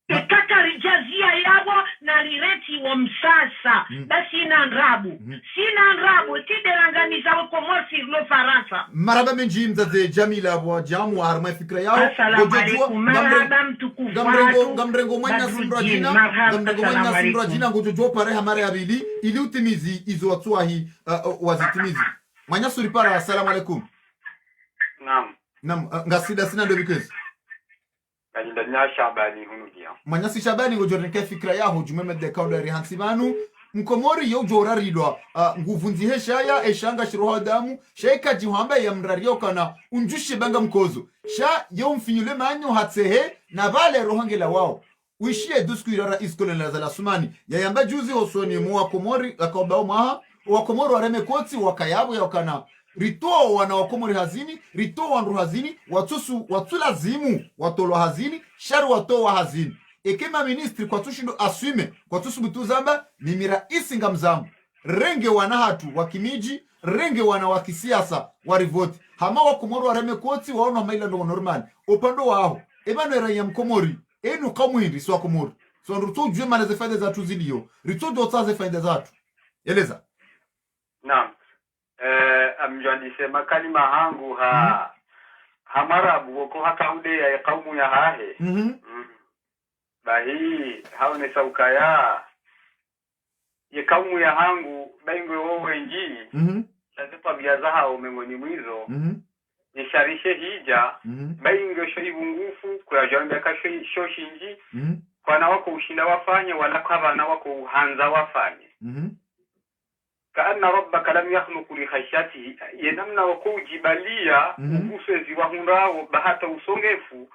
ekaka rijazia yabo na lireti wa msasa basi sina nrabu tidelanganiza wa Comor sirlo Faransa maraba menji mzaze Jamila wa jamu wa harma fikra yao assalamu alaikum maraba mtukufu gamrengo mwanya sundra jina ngojojo pare hamare abili ili utimizi izo watuahi wazitimizi mwanya suripara assalamu alaikum naam ngasida sina ndo bikezi ndanya Shabani hunugia mwanya si Shabani ngojorneke fikra yao jumeme de kaudari hansibanu mkomori yo jora ridwa nguvunzi heshaya eshanga shiroha damu sheika jihamba ya mrario kana unjushe banga mkozo sha yo mfinyule manyo hatsehe na vale rohangela wao uishie dusku irara iskole na zala sumani ya yamba juzi hosoni mwa komori akobao maha wa komori wareme koti wakayabu ya wakana rito wana wakomori hazini rito wanru hazini watulazimu watolo hazini sharu watowa hazini ekema ministri kwa tushindo asume kwa tusubutu zamba mimira isinga mzambu renge wana hatu wakimiji renge wana wakisiasa warivoti hama wakomori wareme koti waona maila ndo normal upando wao ebano era ya mkomori enu kamwindi si wakomori so nruto ujue maneze faida za tuzilio rito dotaze faida za tu eleza naam amjandise makalima hangu hamarabu wako hakaude ya kaumu ya hahe bahi haone saukaya ye kaumu ya hangu baingwe wengi tazipa biaza hao mengoni mwizo nisharishe hija baingwe sho ibungufu kwa jamba ka sho shinji kwa na wako ushinda wafanye wala kwa na wako uhanza wafanye kaana rabbaka lam yakhluqu li khashyatihi yenamna wako jibalia ubusezi wahundawo bahata usongefu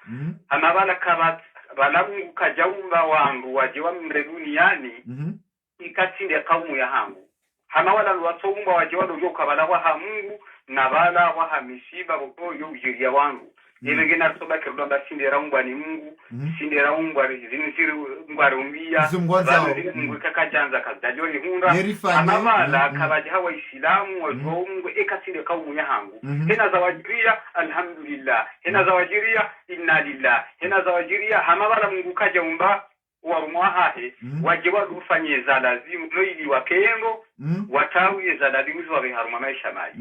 anabala kabat balamu kajaumba wangu wajewa mreduni yani ikatinde kaumu ya hangu hana wala watomba wajewa dojo kabala wa Mungu na bala wa hamisiba boko yo ujiria wangu yelege na soba kirdo basinde raungwa ni Mungu sinde raungwa rizini siru ngwarumbia Mungu kakajanza kazajo ihunda anabala kabaja wa Islamu wa Mungu ikatinde kaumu ya hangu hena zawajiria alhamdulillah hena zawajiria inna lillah hena zawajiria hamabala Mungu kajaumba warumwahahe wajewa dufanye za lazimu noili wakengo watawi za lazimu wa biharuma maisha mai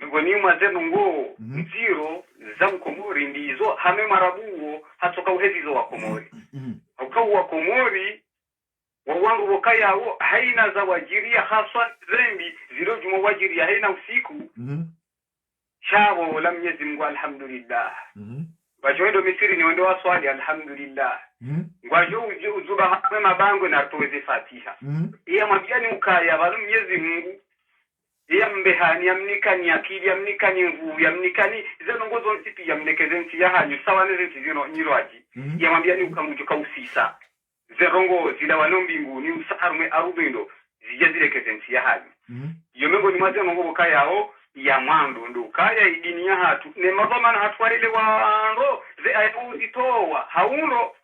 ngoni mwazenu ngo nziro za mkomori ndizo hame marabuo hatoka uhezizo wa komori ukau wa komori wawangu wakayao haina za wajiria haswa zembi zilo juma wajiria haina usiku shabo la Mwenyezi Mungu alhamdulillah wajoendo misiri ni wendo wa swali alhamdulillah ngwajo uzuba hame mabango na toeze Fatiha iya mabiyani ukaya balu Mwenyezi Mungu ya mbehani yamnikani akili yamnikani nguvu yamnikani zeno ngozo ntipi yamnekeze nti ya hanyu sawa neze nti zino nyirwaji yamwambia ni ukamujuka usisa zerongo zila walombingu ni usarume arubendo zijazilekeze nti ya hanyu yomengo ni mwaze ngo kayao ya mwando ndo kaya idini ya hatu ne mazamana hatwarele wando ze ayuzi towa haundo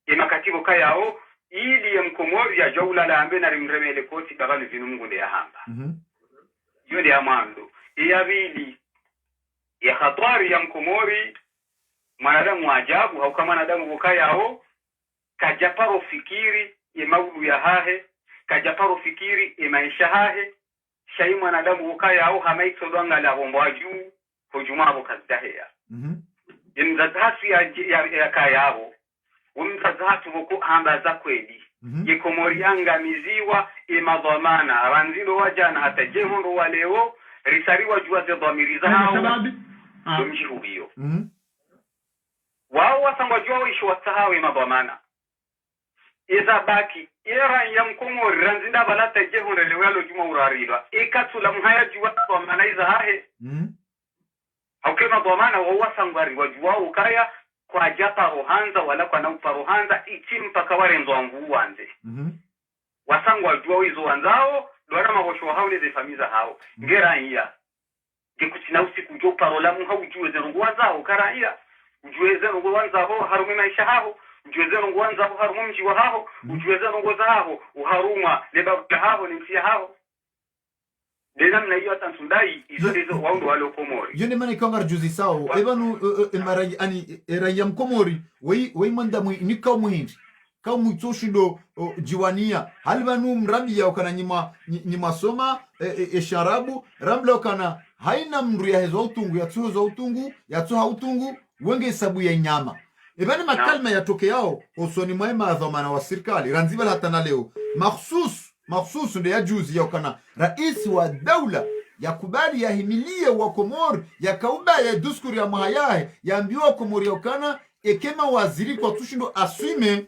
emakatibo kayao ili ya mkomori ya jawula la ambe na rimremele koti babali zinu mungu ya hamba yode ya mwando ya vili ya hatwari ya mkomori mwanadamu ajabu hauka mwanadamu bukayao kajaparo fikiri ya maulu ya hahe kajaparo fikiri ya maisha hahe shayi mwanadamu bukayao hamaitso donga la bombo ajuu hujuma abo kazdahea mzazatu ya kayao umzazatu buku hamba za kweli yekomori angamiziwa imadhamana ranzilo wajana hata jehondo waleo risariwa jua ze dhamiriza hao domji hubiyo wao wasangwa jua wisho wasahawe imadhamana iza baki era ya mkomori ranzinda balata jehondo lewalo juma urarilwa ikatula mhaya jua dhamana iza hahe haukema dhamana wao wasangwa riwa jua ukaya kwa japa rohanza wala kwa naupa rohanza ichi mpaka warenzo wangu wanze wasangu wajua wizo wanzao duwana mabosho haule zefamiza hao ngera iya gekutina usiku jo parolamu hau ujue zenungu wanzao kara iya ujue zenungu wanzao harume maisha hao ujue zenungu wanzao harume mjiwa hao ujue zenungu zao uharuma lebabuka hao ni msia hao dena mna hiyo atansundai izo waundo wale komori yone mani kangar juzi sao ebanu marai ani raya mkomori wei mandamu ni ka muhindi ka mutoshindo jiwania halbanu mrambi ya kana nyima soma sharabu ramla kana haina mru ya hezo utungu ya tuzo utungu ya tuha utungu wenge sabu ya nyama ebani makalma yatoke yao osoni mwema adhamana wa serikali ranziba hata na leo makhsus ndio ya juzi ya kana rais wa daula ya kubali ya himilie wa Komori ya kauba ya duskuri ya mahayahe ya ambiwa Komori ya kana ekema waziri kwa tushindo aswime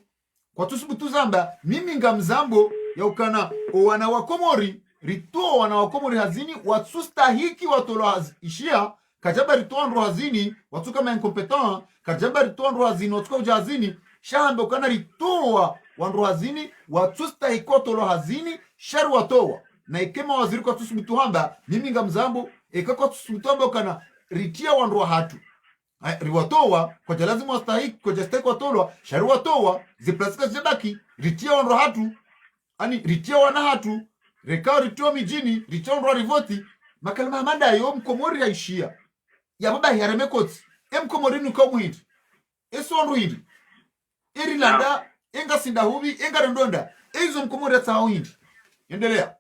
kwa tusibutu zamba mimi ngamzambo ya ukana wana wa Komori rituo wana wa Komori hazini watsustahiki watolo ishia kajaba rituo ndo hazini watu kama incompetent kajaba rituo ndo hazini watu kwa hazini shahambe ukana rituo wandu hazini watusta ikotolo hazini sharu watowa na ikema waziri kwa tusibutu hamba mimi ngamzambo kwa tusibutu hamba ukana ritia wandu hatu riwatowa kwa jalazimu wastahiki kwa jastahiki watolwa sharu watowa ziplasika zibaki ritia wandu hatu ani ritia wana hatu rekao ritia mijini ritia wandu rivoti makalima hamada yo mkomori yaishia ya baba yaremekoti mkomori nuka muhindi eso wandu hindi irilanda enga sinda hubi enga rendonda ezo mkomori ya tsaho hindi endelea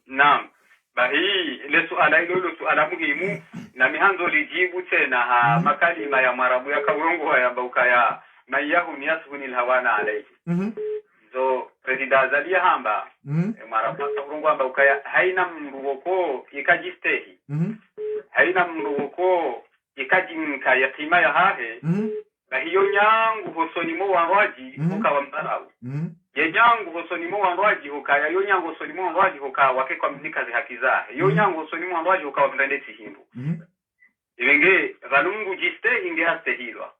naam bahi ile suala hilo suala muhimu na mihanzo lijibu tena makalima ya marabu ya kaurongo ya mbauka ya mayahu niyasuni hawana alayhi zo president zalia hamba marabu ya kaurongo mbauka ya haina mruoko ikajistehi haina mruoko ikajimka yatima ya hahe na hiyo nyangu hosonimo wanwaji ukawa mtarau yenyangu hosonimo wanwaji hukaya yo nyangu hosonimo wanwaji hukawa wake kwa mnikazi haki zahe yo nyangu hosonimo wanwaji hukawa mrendeti hindu ibenge ranungu jiste inge haste hilwa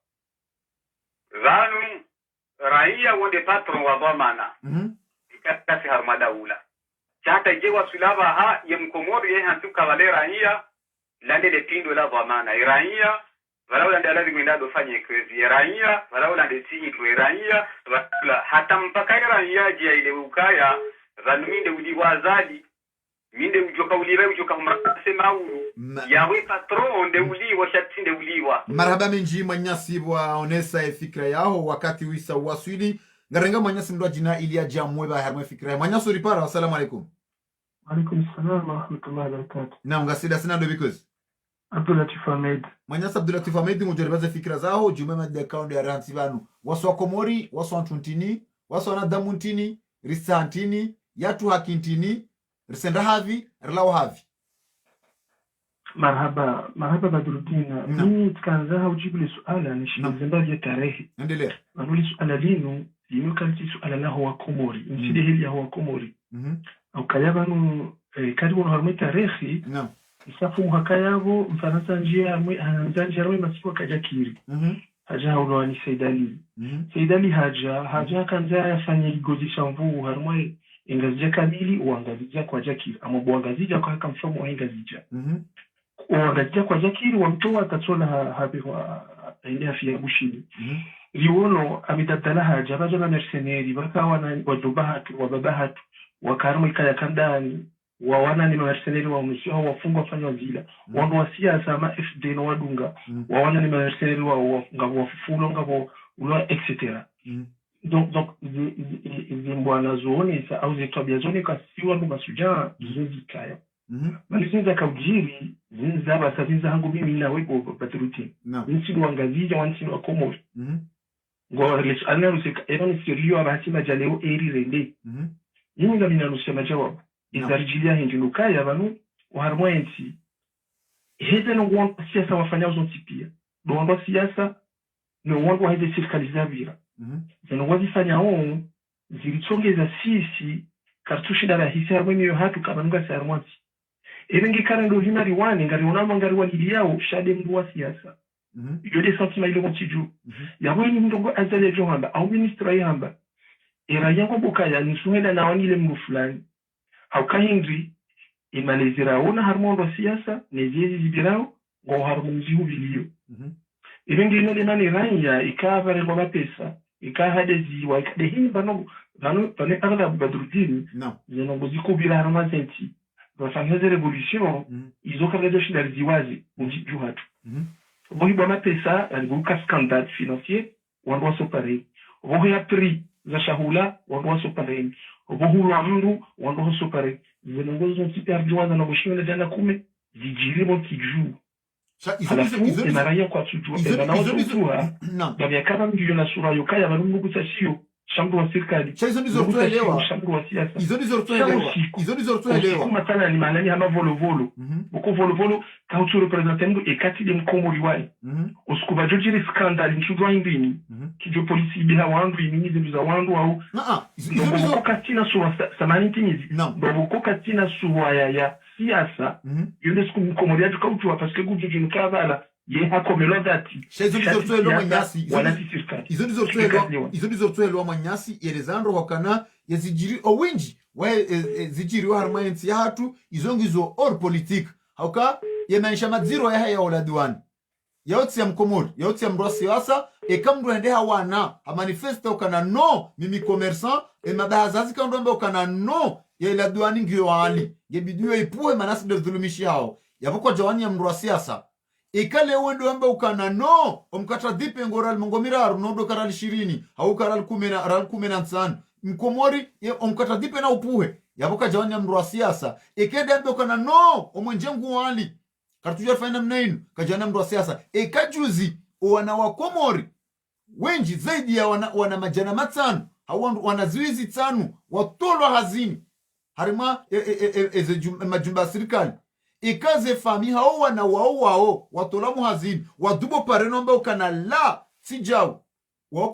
ranu raia wonde patron wa dhamana ikatasi harmada ula chata jewa sulava ha ya mkomori ye hantuka wale raia lande de pindo la dhamana raia wala ndio lazima kwenda dofanye kazi ya raia wala ndio tinyi tu raia wala hata mpaka raia je ile ukaya zanuminde uliwazali minde ujoka uliwe ujoka mrasema ulu yawe patron ndio uliwa shatinde uliwa marhaba menji manyasi wa onesa fikra yao wakati wisa waswili ngarenga manyasi ndo jina ilia jamwe ba harma fikra manyasi ripara assalamu alaikum salam wa rahmatullahi wa barakatuh na ngasida sina ndo because Abdulatif Ahmed manyasa Abdulatif Ahmed mujaribaza fikra zao jumema de account ya ranti banu waso Komori waso antuntini waso na damuntini risantini yatu hakintini risenda havi rlaw havi marhaba Badruddin mimi tukaanza ujibu ile swala nishizembaje tarehe endelea anuli swala linu kanti swala la huwa Komori msidi hili ya huwa Komori ukayaba no karibu no harmwe tarehe isafu hakayabo mfaransa njia harmwe masiku kajakiri haja haulwani Saidali haja kanza yafanya igozisha mvu harmwe ingazija kamili uangazija kwa jakiri ama buangazija kwa haka mfomo wa ingazija uangazija kwa jakiri wamtoa tatola habewa ende afia bushini liwono amitatala haja baja na mercenari bakawa na wadubahatu wababahatu wakarmu ikaya kandani wawana ni mercenari wa unusi hao wafungwa fanywa zila wandu wa siasa ama FD no wadunga wawana ni mercenari wa wafufulo ngabo ulwa etc. Donc zimbwana zone sa au zetobia zone kasiwa ndo masuja zizikaya malisinza kaujiri zinzaba sazinza hangu mimi na webo baturuti nsidu wangazija wansidu wakomori ngo les analyse evan sérieux abati majaleo eri rende yini la minanusha majawabu izarijilia hindinukaya banu uharmwensi heze no wan siasa wafanya uzotipia do wan siasa no wan wa heze sirikalizavira zeno wazifanya on zilichongeza sisi kartushi dala hisi harmweni yo hatu kabanunga sa harmwensi ebengi karendo himari wani ngari onama ngari wani yao shade mdu wa siasa yo des sentiments ile montiju yabo ni ndongo azale johamba au ministre yamba era yango bokaya nisuhela na wani ile mdu fulani au kahindri imalezira ona harmondo siasa neziezi zibirao ngo harmonzi hubilio ebengi ino de nani ranya ikava re kwa pesa ikahadezi wa ikadehi bano pane agla badrudini zeno ngoziko bila harmazenti wafanya revolution izokarejea shida ziwazi mjiju hatu Vohi bwana pesa alibuka scandale financier wandwa sopare. Vohi ya prix za shahula wandwa sopare. Vohi wa mndu wandwa sopare. Zenongozo ntiperdiwa na ngoshino na jana kume zijiri mo kiju. Alafu inaraya kwa tujua ena na wazua gabi ya kama mgiyo na sura yokaya wanungu kutashiyo shambu wa sirikali. Izo nizo rutuelewa. Shambu wa siasa. Izo nizo rutuelewa. Usiku matala ni malani hama volo. Boko volo kautu representangu ekati de mkomori wai. Usiku bajojiri skandali nchudwa indini. Kijo polisi bila wandu imini zibuza wandu au. Boko katina suwa samani tinizi. Boko katina suwa ya siasa. Yonde siku mkomori yaju kautu wa paske gujuju nkavala. Ye hako melodati. Izo nizo rutuelewa manyasi yerezandro wakana yazijiri owinji wae zijiri wa harmayensi ya hatu izongizo or politik hauka yemanisha madziro ya haya oladuani yaotsi ya mkomori yaotsi ya mrua siwasa ekamdu ende hawana manifesta ukana no mimi commerçant madahazazi kandombe ukana no ya iladuani ngiyo wali yebidiyo ipuwe manasi devdhulumishi hao yavuko jawani ya mrua siasa ikale wendo amba ukana no omkata dipe ngoral mongomiraru nodo karal 20 au karal 10 mkomori omkata dipe na upuhe yaboka jawani ya mrua siasa ikende amba ukana no omwenjengu wali kartuja faina mnainu kajana mrua siasa ikajuzi wana wakomori wenji zaidi ya wana majana matano au wanazuizi tano watolwa hazini harima majumba serikali ikaze fami hao wana wao watolamu hazini wadubo pareno ambao kana la sijao wao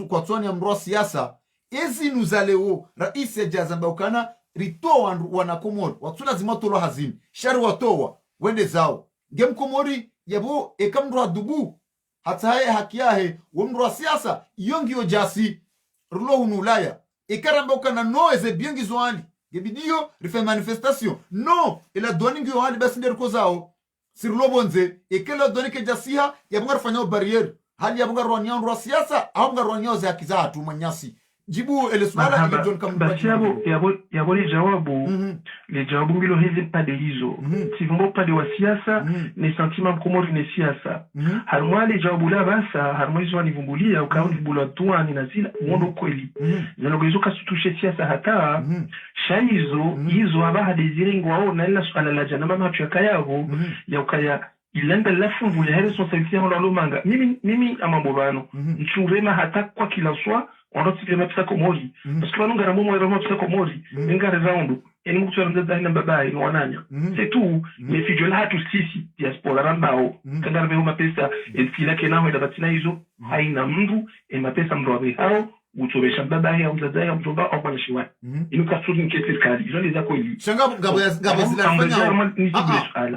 kwa tuani ya mrua siasa ezi nuzaleo raisi ya jaza ambao kana ritoa wana komori watu lazima tolo hazini shari watowa wende zao ngem komori yabo ekamrua dubu hata haya haki yahe wa mrua siasa yongi jasi rulo hunulaya ikaramba ukana no eze biengi zoani gebidio rife manifestation no ila doni ngiyo hali basi nderiko zao sirulo bonze ikela doni ke jasiha yabunga rufanya barriere hali yabunga rwanya mrua siasa au nga rwanya za haki za hatu manyasi jibu ele swala ile John basi yabo le jawabu le jawabu ngilo hizi pade hizo si vumbo pade wa siasa ni sentiment mkomori ni siasa harmwa le jawabu la basa harmwa hizo anivumbulia ukaoni bula tuani na zila mondo kweli zanogezo kasutushe siasa hata shaizo hizo haba desire ngwao na ila swala la jana mama tu yakayabo ya ukaya ilenda lafungu ya responsabilité en lomanga mimi amambolano nchurema hata kwa kila swa on mapisa komori parce que banunga na momo mapisa komori ngare round eni mkutsara ndada ina baba ina wananya c'est tout mais fijo la hatu sisi diaspora rambao kangara be mapesa elfila kenao ida batina hizo haina mndu mapesa mrobe hao utobesha baba ya mzazi ya mjomba au mwanashiwa ino kasuri nke serikali izo neza ko ili shanga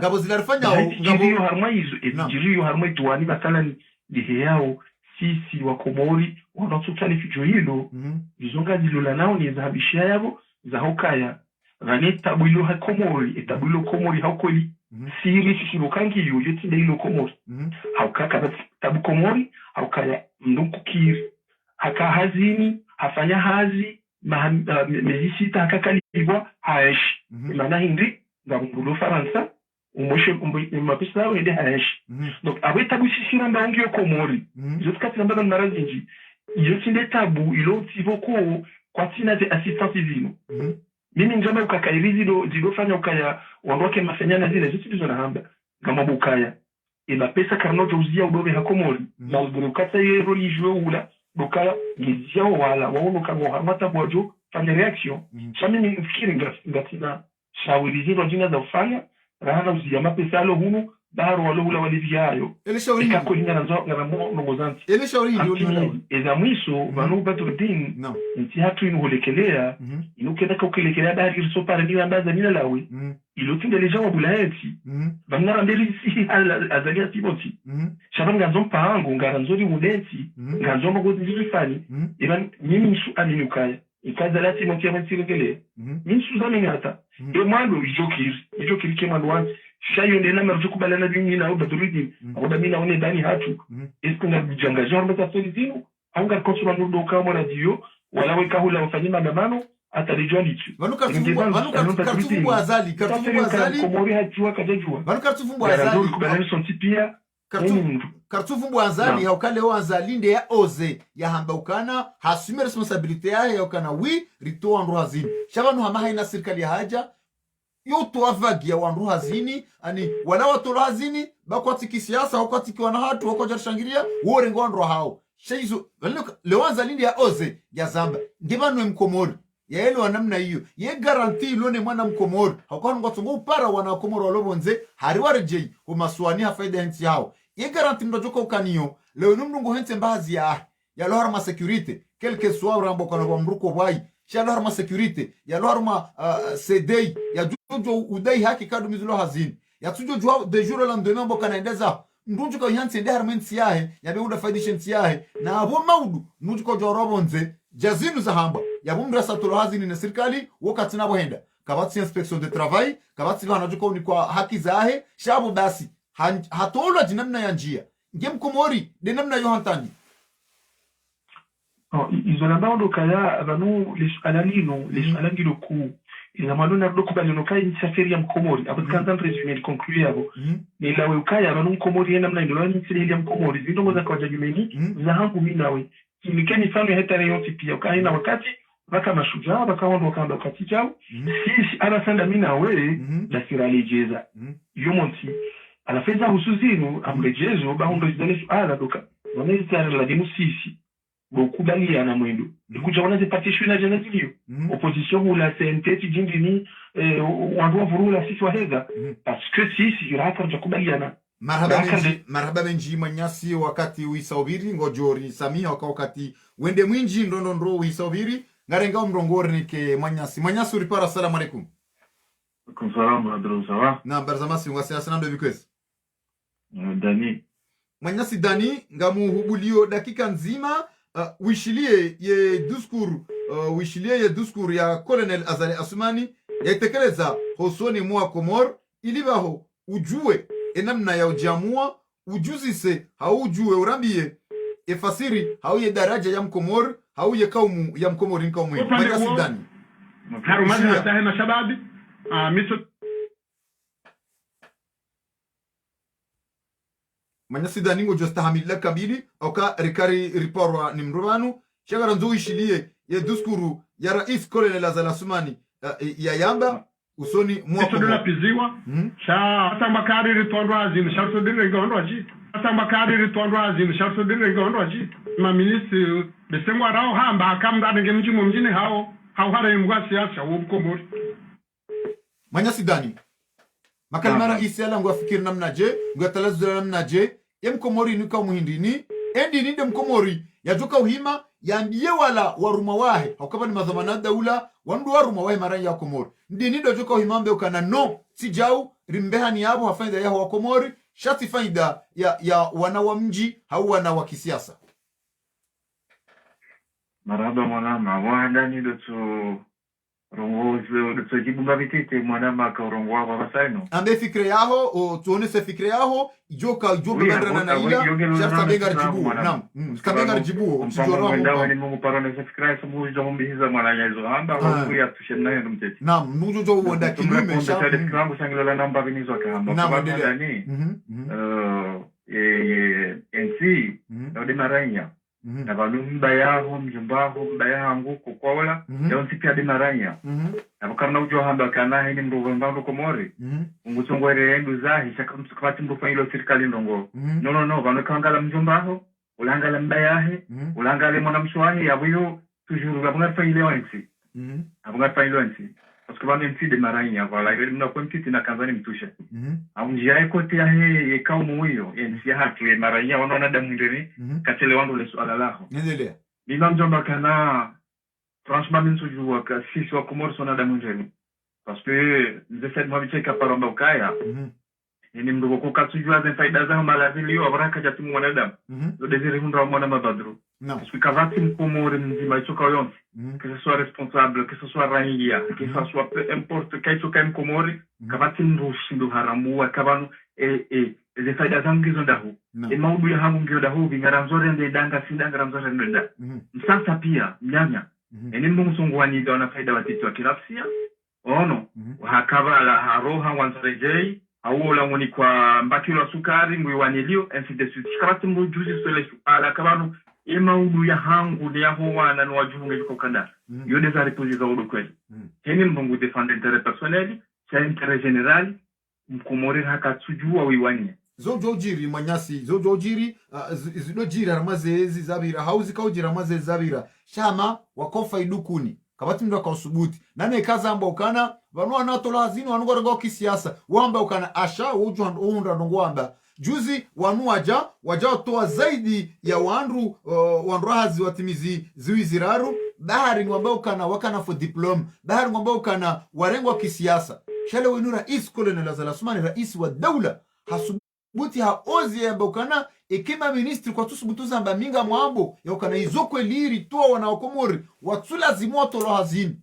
gabo zilarfanya gabo harma izo jiriyo harma tuani masalani dihe yao sisi wa Komori wanatutani ficho hilo bizonga zilola nao ni zahabishia yabo za hokaya rane tabuilo ha Komori etabuilo Komori haukoli siri shishirukangi yu yotinde ilo Komori haukaka tabu Komori haukaya mnukukiri haka hazini hafanya hazi mezisita hakakalibwa haeshi imana hindi ngabulo Faransa umoshe mapesa yao ende haeshi donc abe tabu shishira mbaungi yo Komori jotkati namba narazinji yotinde tabu ilo tivoko kwa tina de assistance zino mimi njama ukakairizi do fanya ukaya wandoke mafanyana zile zote hizo na hamba kama bukaya ina pesa karno jouzia udobe ha Komori na ukata yero lijwe ula bukaya ngizia wala waono kango hamata bwajo fanya reaction chami ni mfikiri ngatina shawirizi rojina za ufanya rahana uzia mapesa alo hunu baharo walo ula waliviayo eka kulinga na nongozanti ele shauri ndio eza mwiso vanu Badruddin nti hatu inuhulekelea inukenda kukilekelea bahari risopara ni ambaza nina lawe ilotinde leja wa bulaeti bamnara mberi si azalia siboti shaban ganzon paango ngaranzori udenti ganzon magozi zifani iban mimi nsu aminukaya ikaza lati montia mentirekele min su zamingata e mwando ijokiri kema wanti shayo ndena marjo kubalana binyi na Badruddin akoda mina one dani hatu esko na bijanga jorba ta solizino anga konsula ndo kama radio wala weka hula wafanye maandamano atalijua litu kartufu azali Komori hajua kajajua kartufu azali kubalana son tipia kartufu azali haukale wa azali nde ya oze ya hamba ukana hasume responsabilite ya ukana rito wandu hazini shabanu hamaha ina serikali ya haja yoto wavagi ya wandu hazini ani wala watu hazini bakwati kisiasa wakwati kiwana hatu wakwaja shangilia uorengo wandu hao shaizo lewanza lindi ya oze ya zamba ngebanwe Mkomori ya ele wanamna hiyo ye garanti ilone mwana Mkomori haukwana ngotongo upara wana Komori walobonze hariwarejei kumaswani hafaida henti hao ye garanti mdojoka ukaniyo leo numnungu hente mbazi ya loharma security kelke suwa urambo kana kwa mruko wai ya loharma security ya loharma sedei ya jojo udai haki kadu mizulo hazini ya tujo jua de jour la ndemembo mbo kanaendeza ndunju ka yansi ende harmenti yahe ya beunda faidishensi yahe na abo maudu ndunju ko jorobonze jazinu za hamba ya bumra satolo hazini na serikali wakati nabo henda kabati inspection de travail kabati bana juko ni kwa haki zahe shabo basi hatola jinamna ya njia nge Mkomori de namna yo hantani izolamba ndo kaya abanu les alangilo ku ina malona ndo kubalino kai ni safari ya Mkomori abakanza resume conclure yabo ni lawe ukaya abanu Mkomori namna ndo ni siri ya Mkomori zindo ngoza kwa jumeni za hangu mimi nawe nikeni fano hata leo pia ukaya na wakati baka mashujaa baka wando kanda wakati chao sisi anasanda mimi nawe la siralejeza yomonti anafeza husuzinu amrejezo bahundo zidane suala doka wanaweza la demu sisi bokubali ana mwendo ikuja wanaze patishu na jana zilio opposition ou la CNT tijindini wandu vurula sisi waheza parce que sisi yuraka tukubali ana marhaba benji manyasi wakati uisaubiri ngojori samia wakati wende mwinji ndo uisaubiri ngarenga mrongori nike manyasi uripara. Assalamu alaikum. Salamu adru sawa na barzamasi ngwasiasa nando bikwezi Dani manyasi Dani ngamuhubulio dakika nzima wishilie ye discours ya Colonel Azali Asumani yaitekeleza hosoni mwa Komor ilibaho ujue enamna ya ujamua ujuzise haujue urambie efasiri hauye daraja ya Mkomor hauye kaumu ya Mkomori nkaumu manyasi Dani harumazi hatahe na shababi miso manyasi Dani ngo josta hamila kabili oka rikari riporwa ni mrubanu shagara nzo ishilie ye duskuru ya rais Colonel Azali Asumani ya yamba usoni mwa dola piziwa sha hata makari ritondwa azini sharto dire ngondo aji hata makari ritondwa azini sharto dire ngondo aji ma ministre besengwa rao hamba akamda ngemji mumjini hao hara imgwa siasa wo Mkomori manyasi Dani makalimara isiala ngo afikiri namna je ngo talazu namna je Mkomori nuka muhindini endi ninde Mkomori yajuka uhima yambie wala waruma wahe hakaba ni madhamana daula wandu waruma wahe maranya ya Komori ndi nido joka himambe ukana no sijau rimbeha ni yabo hafaida ya wa Komori shati faida ya wana wa mji au wana wa kisiasa. Maraba mwanama wandani doto rongozo doto jibumba vitete mwanama ka rongoa baba saino ambe fikre yaho o tuone se fikre yaho joka bandana na ila shasta benga jibu naam kabenga jibu sijoro ndawa ni mungu parone se fikra so mujo mbihiza mwananya hizo amba au ya tushenna yendo mtete naam mujo jo wanda kilume sha kwangu sangila namba binizo ka amba naam ndani NC ndo maranya na balumba yaho mjumbaho mbayangu kukola yonti pia dimaranya na bukarna ujo hamba kana hini mbugo mbando Komori ngusongwere yendu zahi shaka msukati mbufa ilo serikali ndongo no bano kangala mjumbaho ulangala mbayahe ulangala mwana mshwahi yabuyo tujuru babunga faile wansi abunga faile wansi parce que bano nti dimaranya voilà ile mna kwentiti na kanzani mtusha au njia iko tia he kaumu hiyo nsi hatu ya maranya wanaona damu ndeni katele wangu le swala lao ndelea nina mjomba kana franchement min sujua ka sisi wa Komori sona damu ndeni parce que je sais moi bicheka paromba ukaya ni mdogo kwa katujua za faida zao malazili wa baraka ya timu wanadamu do desire hundra mwana mabadru parce que kavati Komori mzima ichoka yonsi que ce soit responsable que ce soit raia que ce soit peu importe kaicho kaim Komori kavati mrushindu haramu akabanu ze faida zangu hizo ndahu maudu ya hamu ngio dahu vingaramzore ndedanga sindanga ramzore ndenda sasa pia mnyanya ni msungu wani dona faida watiti wa kirafsia ono hakaba la haroha wanzarejei au la muni kwa mbakilo wa sukari ngui wanilio ainsi de suite kabati mbujuzi sole ala kabanu maudu ya hangu ni yaho wana no wajunge yuko kanda yo des reposer za udo kweli heni mbungu défendre intérêt personnel c'est intérêt général Mkomori hakatsujua wiwanye zojojiri manyasi zojojiri zinojiri aramaze zabira hauzi kaujira amaze zabira shama wakofa idukuni kabati ndo akausubuti nane kaza amba ukana vanua natola hazini wanugora ngo kisiasa wamba ukana asha uju unda ndongwamba juzi wanuaja wajatoa zaidi ya wanrahazi watimizi ziwiziraru bahari ngwamba ukana wakana for diploma bahari ngwamba ukana warengwa kisiasa shale wenu rais Colonel Azali Assoumani rais wa daula hasubuti haozi ya mbokana ekema ministri kwa tusubutu zamba minga mwambo ya ukana izokwe liri tuwa wana wakomori watsula zimoto lo hazini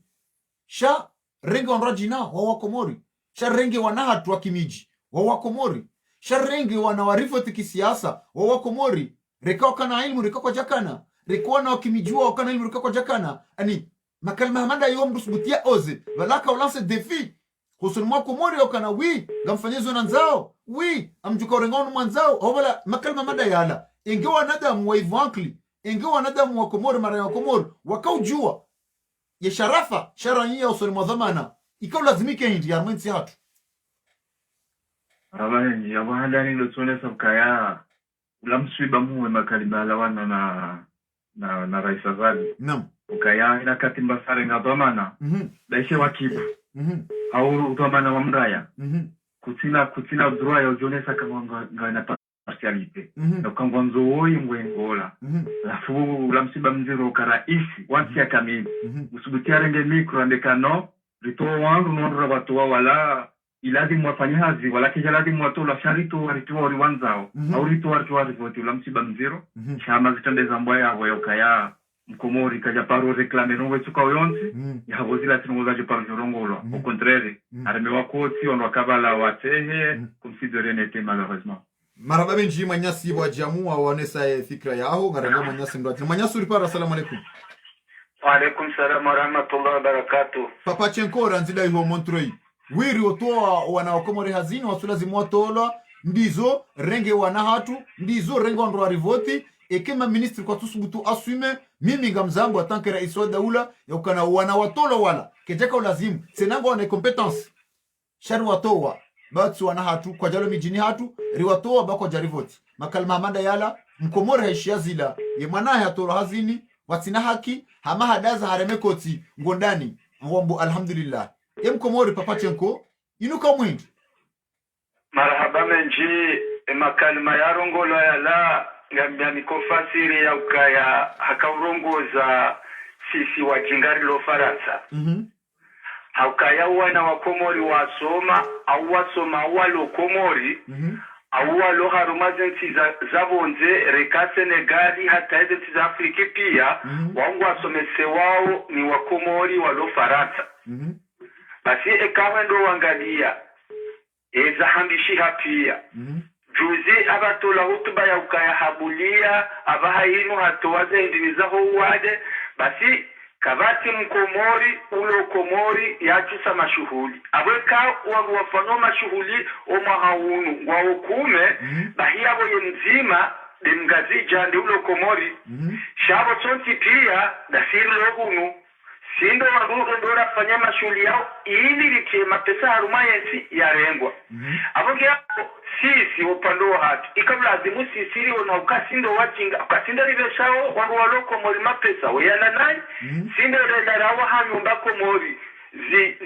sha renge wanrajina wa wakomori sha renge wanahatu wa kimiji wa wakomori sha renge wanawarifoti kisiasa wa wakomori reka wakana ilmu reka kwa jakana reka wana wakimijua wakana ilmu reka kwa jakana ani makalma hamanda yom dusubutia oze valaka ulanse defi kusuni mwa Komori wakana gamfanyezo na nzao amjuka urengonu mwanzao hobala makalma mada yala ingewa nadamu wa ivankli ingewa nadamu wa Komori mara ya Komori wakaujua ya sharafa sharanyia usuni mwa dhamana ikaw lazimike hindi ya armensi hatu abani ya wahandani ndo tuone sabkaya ulamswiba muwe makalibala wana na rais Azali naam ukaya ina katimba sare nga dhamana daishe wakibu au dhamana wa mraya kutina droit ya ujonesa kama ngana partialite na kangwanzo woi ngwengola alafu lamsiba mziro karaisi wansi ya kamili usubutia renge mikro andekano rito wangu nondra watu wala iladi mwafanyazi wala kijaladi mwatola sharito warituwa wariwanzao au rito warituwa rivoti ulamsiba mziro shama zitande zambwa ya wakaya Mkomori kaja paro reclame no wetuka oyonsi ya habozila tinongoza je paro jorongolo au contraire arme wakoti on wakabala watehe considérer n'était malheureusement maraba benji manyasi wa jamua wanesa fikra yao ngarago manyasi ndo manyasi ulipara assalamu alaykum wa alaykum salam wa rahmatullahi wa barakatuh papa chenkora nzida hiyo Montreuil wiri otoa wana wakomori hazini wasula zimotola ndizo renge wana hatu ndizo rengo ndo rivoti ekema ministri kwa tusubutu asume mimi ngamzambo atanke rais wa daula ya ukana wana watolo wala kejeka ulazimu senango wana competence shari watowa batsu wana hatu kwa jalo mijini hatu riwatowa bako jarivoti makalma amanda yala Mkomori haishia zila ye mwanahe atolo hazini watina haki hama hadaza haremekoti ngondani ngombo alhamdulillah Mkomori papa chenko inuka mwingi marhaba menji makalima yarongolo yala ngambia nikofasiri ya ukaya hakaurongoza sisi wajingari lo Faransa. Haukaya wana wa Komori wasoma au wasoma walo Komori au walo harumaze nti zabonze reka Senegali hata hizo nti za Afrika pia wangu wasomese wao ni wa Komori walo Faransa. Basi ekawa ndo wangalia eza hambishi hapia juzi abatola hutuba ya ukaya habulia abahayinu hatowaze indimizaho uwade basi kabati mkomori ulo komori yachusa mashuhuli abweka wafano mashuhuli omahaunu wa ukume bahiyabo yemzima demgazija ndi ulo komori shabo tonti pia dasiri lohunu sindo wangu ndora fanya mashuhuli yao ili likie mapesa harumayensi ya rengwa abonge hapo sisi upando hatu ikabla azimu sisiri ona ukasindo wajinga ukasinda ribeshao wangu waloko mori mapesa weyana nai sinde redarawa hanyumba komori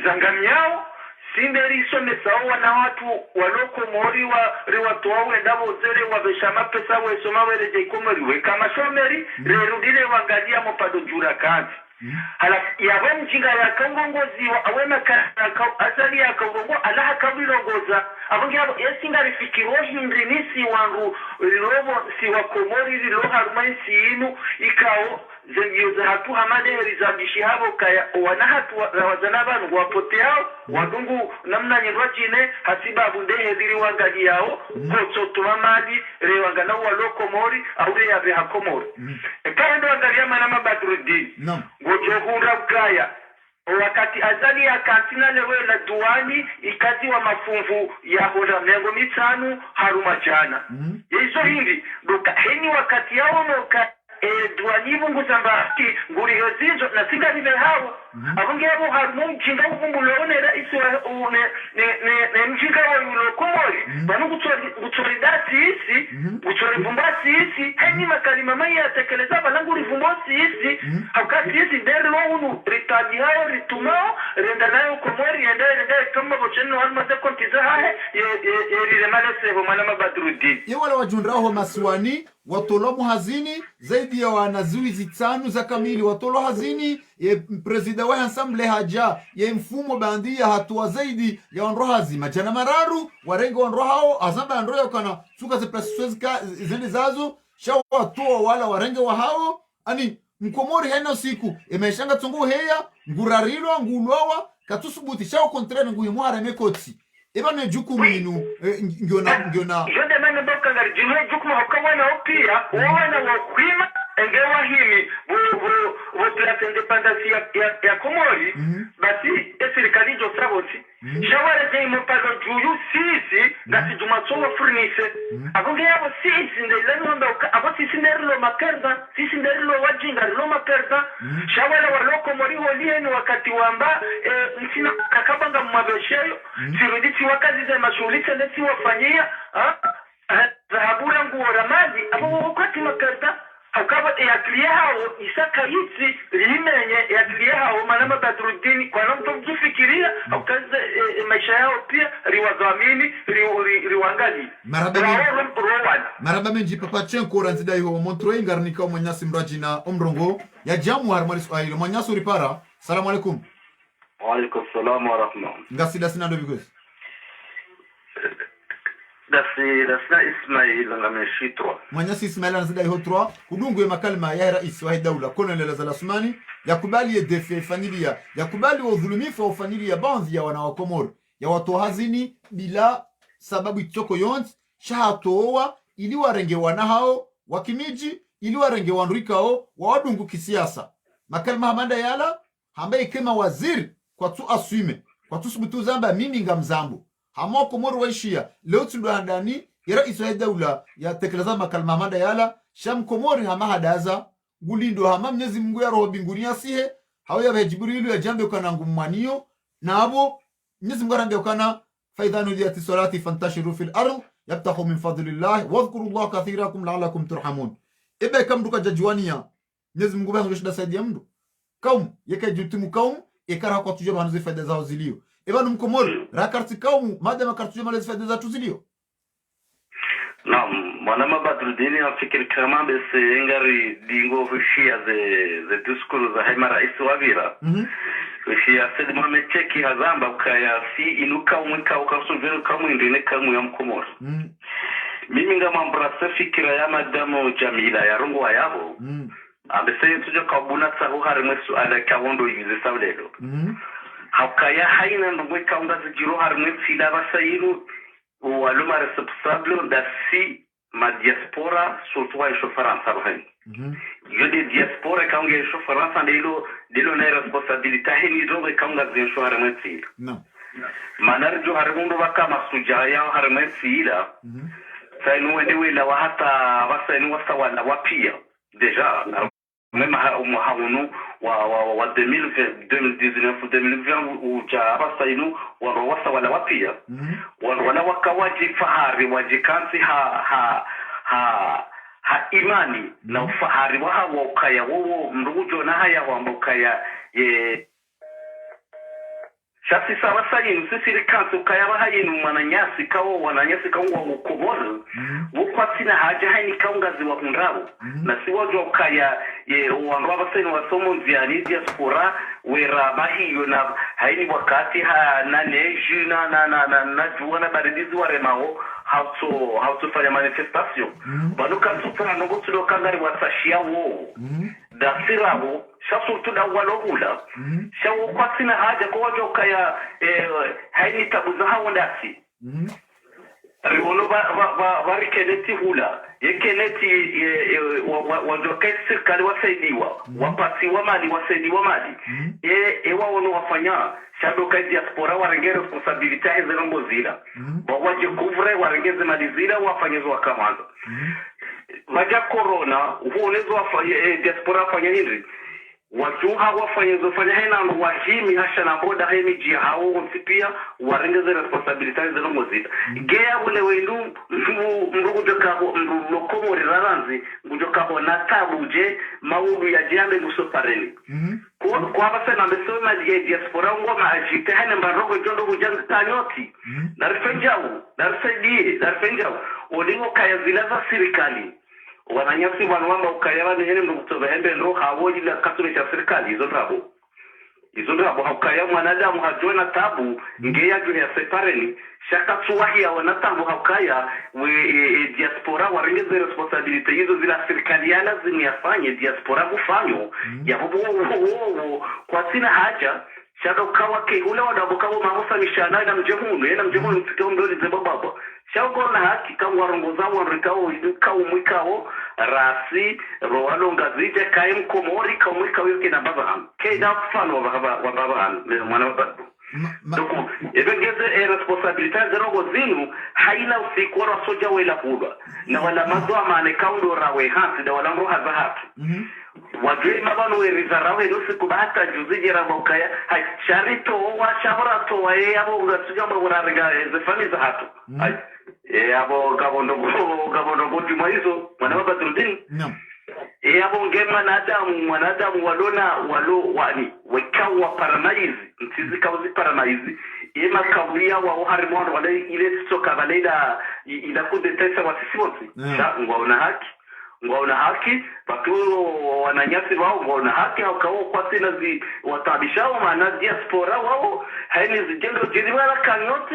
zangamyao sinde risomesao wana watu waloko mori wa riwatoa wendabo zere wabesha mapesa wesoma wereje komori weka mashomeri rerudile wangalia mopado jura kazi hala yabo mjinga ya kongongozi wa awema asali ya kongongo alaha kabirongoza abonge abo yesinga rifikiro hindrinisi wangu rilobo si wa komori riloha harumaisi inu ikao zengiyoza hatu hamade rizabishi habo kaya wanahatu wazana banu wapoteao wadungu namna nyirwachine hasiba abundehe dhiri wangali yao koto tumamadi rewangana waloko mori aure ya beha komori kaya ndo wangali ya manama Badruddin gojohura kaya wakati azali ya kantina lewe la duwani ikazi wa mafunvu ya hola mengo mitanu haruma jana yezo hindi doka heni wakati yao noka duwani bungu zambaki nguri hozizo na singa nive hao abunge abo harumu mchinga ubungu loonera isi wa ne mchinga wa yulo komori banu gutoridati isi gutoribumbasi isi heni makalima maya yatekeleza balangu rivumbosi isi haukati isi deri lohunu ritaji hao ritumao renda nayo komori renda kama bocheno halmaze kontiza hae yeriremale sebo manama Badruddin yewala wajundraho masiwani watolo hazini zaidi ya wanazuizi tano za kamili watolo hazini ye presida wa ensemble haja ye mfumo bandia hatua zaidi ya wanroha hazima jana mararu warengo wanroha hao azamba androya kana suka ze presizka zende zazo shawa watoa wala warenge wa hao ani mkomori hena siku imeshanga tungu heya ngurarilo ngulwawa katusubuti shawa kontrene nguyimwara mekoti eba ne jukumu inu ngiona jode mane boka ngar jine jukumu hakawana opia wana wakwima engewa himi bu plate independence ya Komori basi serikali jo saboti shawara je mpaka juju sisi ngati jumatso furnise akonge yabo sisi ndelo ndo abo sisi nderlo makerda sisi nderlo wajinga lo makerda shawara waloko mori holieni wakati wamba ntina kakabanga mwabesheyo siruditi wakazi za mashulite ndeti wafanyia dhahabura nguo ramazi abo wakati makerda akaba ya kliya hao isaka yitsi limenye ya kliya hao manama Badruddin kwa namto mtufikiria akaza maisha yao pia riwadhamini riwangali maraba menji papa chenko ranzida yo montroi ngarnika mwenyasi mrajina omrongo ya jamu harmali swahili mwenyasi uripara salamu alaikum wa alaikum salam wa rahmatullah ngasida sina ndo bigos dasna Ismail ngameshitwa mwenyasi Ismail anazida yo 3 kudungwe makalima ya rais wa daula Colonel Zalasumani yakubali edefe familia yakubali udhulumifu wa familia baadhi ya wana wa Komoro ya watu hazini bila sababu itoko yonzi shahatoa ili warenge wana hao wakimiji ili warenge wanrikao wa wadungu kisiasa makalima hamanda yala hambaye kema waziri kwa tu aswime kwa tu subutu zamba mimi ngamzambu hamo Komoro waishia leo tundoandani ya rais wa daula ya tekeleza makalima hamanda yala sham Komori hama hadaza gulindo hama Mwenyezi Mungu ya roho mbinguni asihe hao ya Jibrilu ya jambo kana ngummanio na abo Mwenyezi Mungu arange kana faidhanu diyati salati fantashiru fil ardh yabtahu min fadlillah wadhkuru Allah kathirakum la'allakum turhamun ibe kam duka jajuania Mwenyezi Mungu bangu shida saidia mdu kaum yake jutimu kaum ikara kwa tujua manuzi faida zao zilio eba numkomori rakarti kaum madama kartujua manuzi faida za tuzilio mwanama Badruddin afikiri kama bese ngari dingo hushia ze diskuru za hema rais wa Vira hushia sedi mamecheki hazamba ukaya si inuka umwika ukasuvero kama indine kama ya mkomoro mimi ngama mbrasa fikira ya madamu Jamila ya rungu wa yabo abese tujo kabuna tsaho harimwe suala kawondo yize savlelo hakaya haina ndwe kaunda zigiro harimwe tsila basairu waluma responsable da si ma diaspora surtout à France arhen yo de diaspora kaunga sho France dilo na responsabilité hini zo kaunga zensho harimwe tsila no manar jo harimundo bakama sujaya harimwe tsila sainu wende wa hata basainu wasawala wapia deja même haunu wa 2019 ujaba sainu wawasa wala wapia wala wakawaji fahari wajikansi ha imani na ufahari wa hawa ukaya wowo mrujo na haya wa ukaya shasi sawa sayinu sisiri kansi ukaya wa hayinu wananyasi kawo wa ukomozo wukwasina haja haini kaungazi wa hundrabu na siwajo ukaya wanraba sayinu wa somo nziani diaspora wera mahiyo na haini wakati na neju na juwa na baridizi wa remao how to fanya manifestation banuka tupana nungu tulo kangari wasashia wo da sirabo shasu tuda walogula shawo kwasina haja kwa wajo kaya haini tabuza hao ndasi riwono bari keneti hula yekeneti wajokai sirikali wasaidiwa wapasi wa mali wasaidiwa mali wawono wafanya shadoka diaspora warenge responsabilité hezerongo zila waje couvre warengeze mali zila wafanyezo wakamanza maja corona huonezo wafanya diaspora wafanya nini wajuha wafanyezo fanya hena wahimi hasha na boda hemi jihao onsipia warengeze responsabilité hezerongo zila gea ule wenu mrugujokaho mrulokomori raranzi ngujokaho natabuje maulu ya jambe ngusopareni kwa basena mbesoma ya diaspora ngoma ajite hana mbarogo jondo bujanga tanyoti narfenjao olingo kaya zilaza serikali wananyasi wanwamba ukaya wale hene mkutoba hembe ndo hawoji la katuni cha serikali izo ndabo hakaya mwanadamu hajona tabu ngeya juu ya separeni shaka tuwahi ya wanatabu hakaya diaspora warengeze responsabilite hizo zila serikali ya lazima yafanye diaspora kufanyo ya hubu kwa sina haja shaka ukawa kehula wadabukawo mamusa mishana na mjehunu mfikao mbeli zebababa shaka na haki kama warongoza warikawo kawo mwikawo rasi roalo ngazije kai mkomori ka mwikawo yoke na baba keda fano wa baba mwana baba donc ebengeze responsabilité zerogo zinu haina usiku wala soja wala hula na wala madoa mane kaundo rawe hasi da wala roha za hatu wajui mabano werizarawe nusiku bahata juziji rabokaya sharito wa shahorato wa abo gatujamba urariga zefani za hatu abo gabondo gutimo hizo mwana Badruddin abo ngema mwanadamu walo wani wekawa paramaizi ntizi kazi paramaizi ema kawia wa harimwana wala ile soka baleda ila kudetesa wasisiwonsi ngwaona haki batu wananyasi wao ngwaona haki haukawo kwa sina watabishao maana diaspora wao haini zijendo jidimara kanyote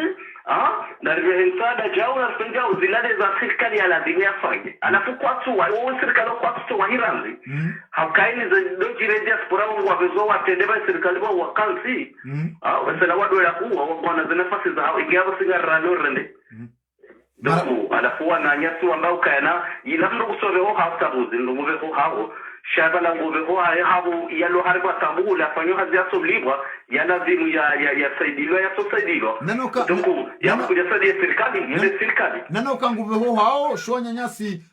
na rivensada jao na penjao zilade za serikali ya lazima yafanye alafu kwa tu wao serikali kwa tu wahiranzi haukaini za diaspora wao wabezo watendeba serikali wao wakansi wasala wado ya kuwa wana zinafasi za hao ingawa sigara lorende donc alafu wananyasi ambao kana ila mndo kusoveho haftabuzi ndo muveho hao shabala muveho hao yalo harba tabula fanyo hazia soblibwa yana zimu ya saidilo ya sosaidilo donc ya kuja saidi serikali ile serikali nano kanguveho hao shonya nyasi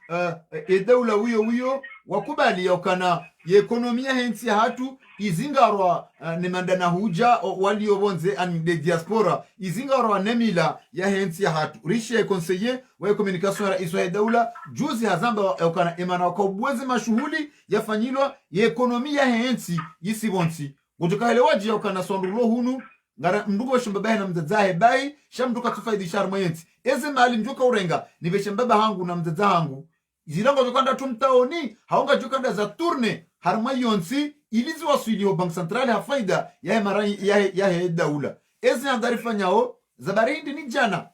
edaula wiyo wakubali yokana yekonomia hensi hatu izingarwa nemandana huja waliobonze an de diaspora izingarwa nemila ya hensi hatu rishe conseiller wa communication ya Israel daula juzi hazamba yokana emana kwa bweze mashuhuli yafanyilwa yekonomia hensi yisibonsi kutoka waji yokana sondulo hunu ngara mndugo shimbabaye na mzazahe bai shamduka tufaidi sharma yensi eze mali njoka urenga niveshe mbaba hangu na mzaza hangu zilango zokanda tumtaoni haonga jokanda za tourne harma yonsi ilizi waswili ho bank centrale ha faida ya mara ya daula eze andarifanyao zabarindi ni jana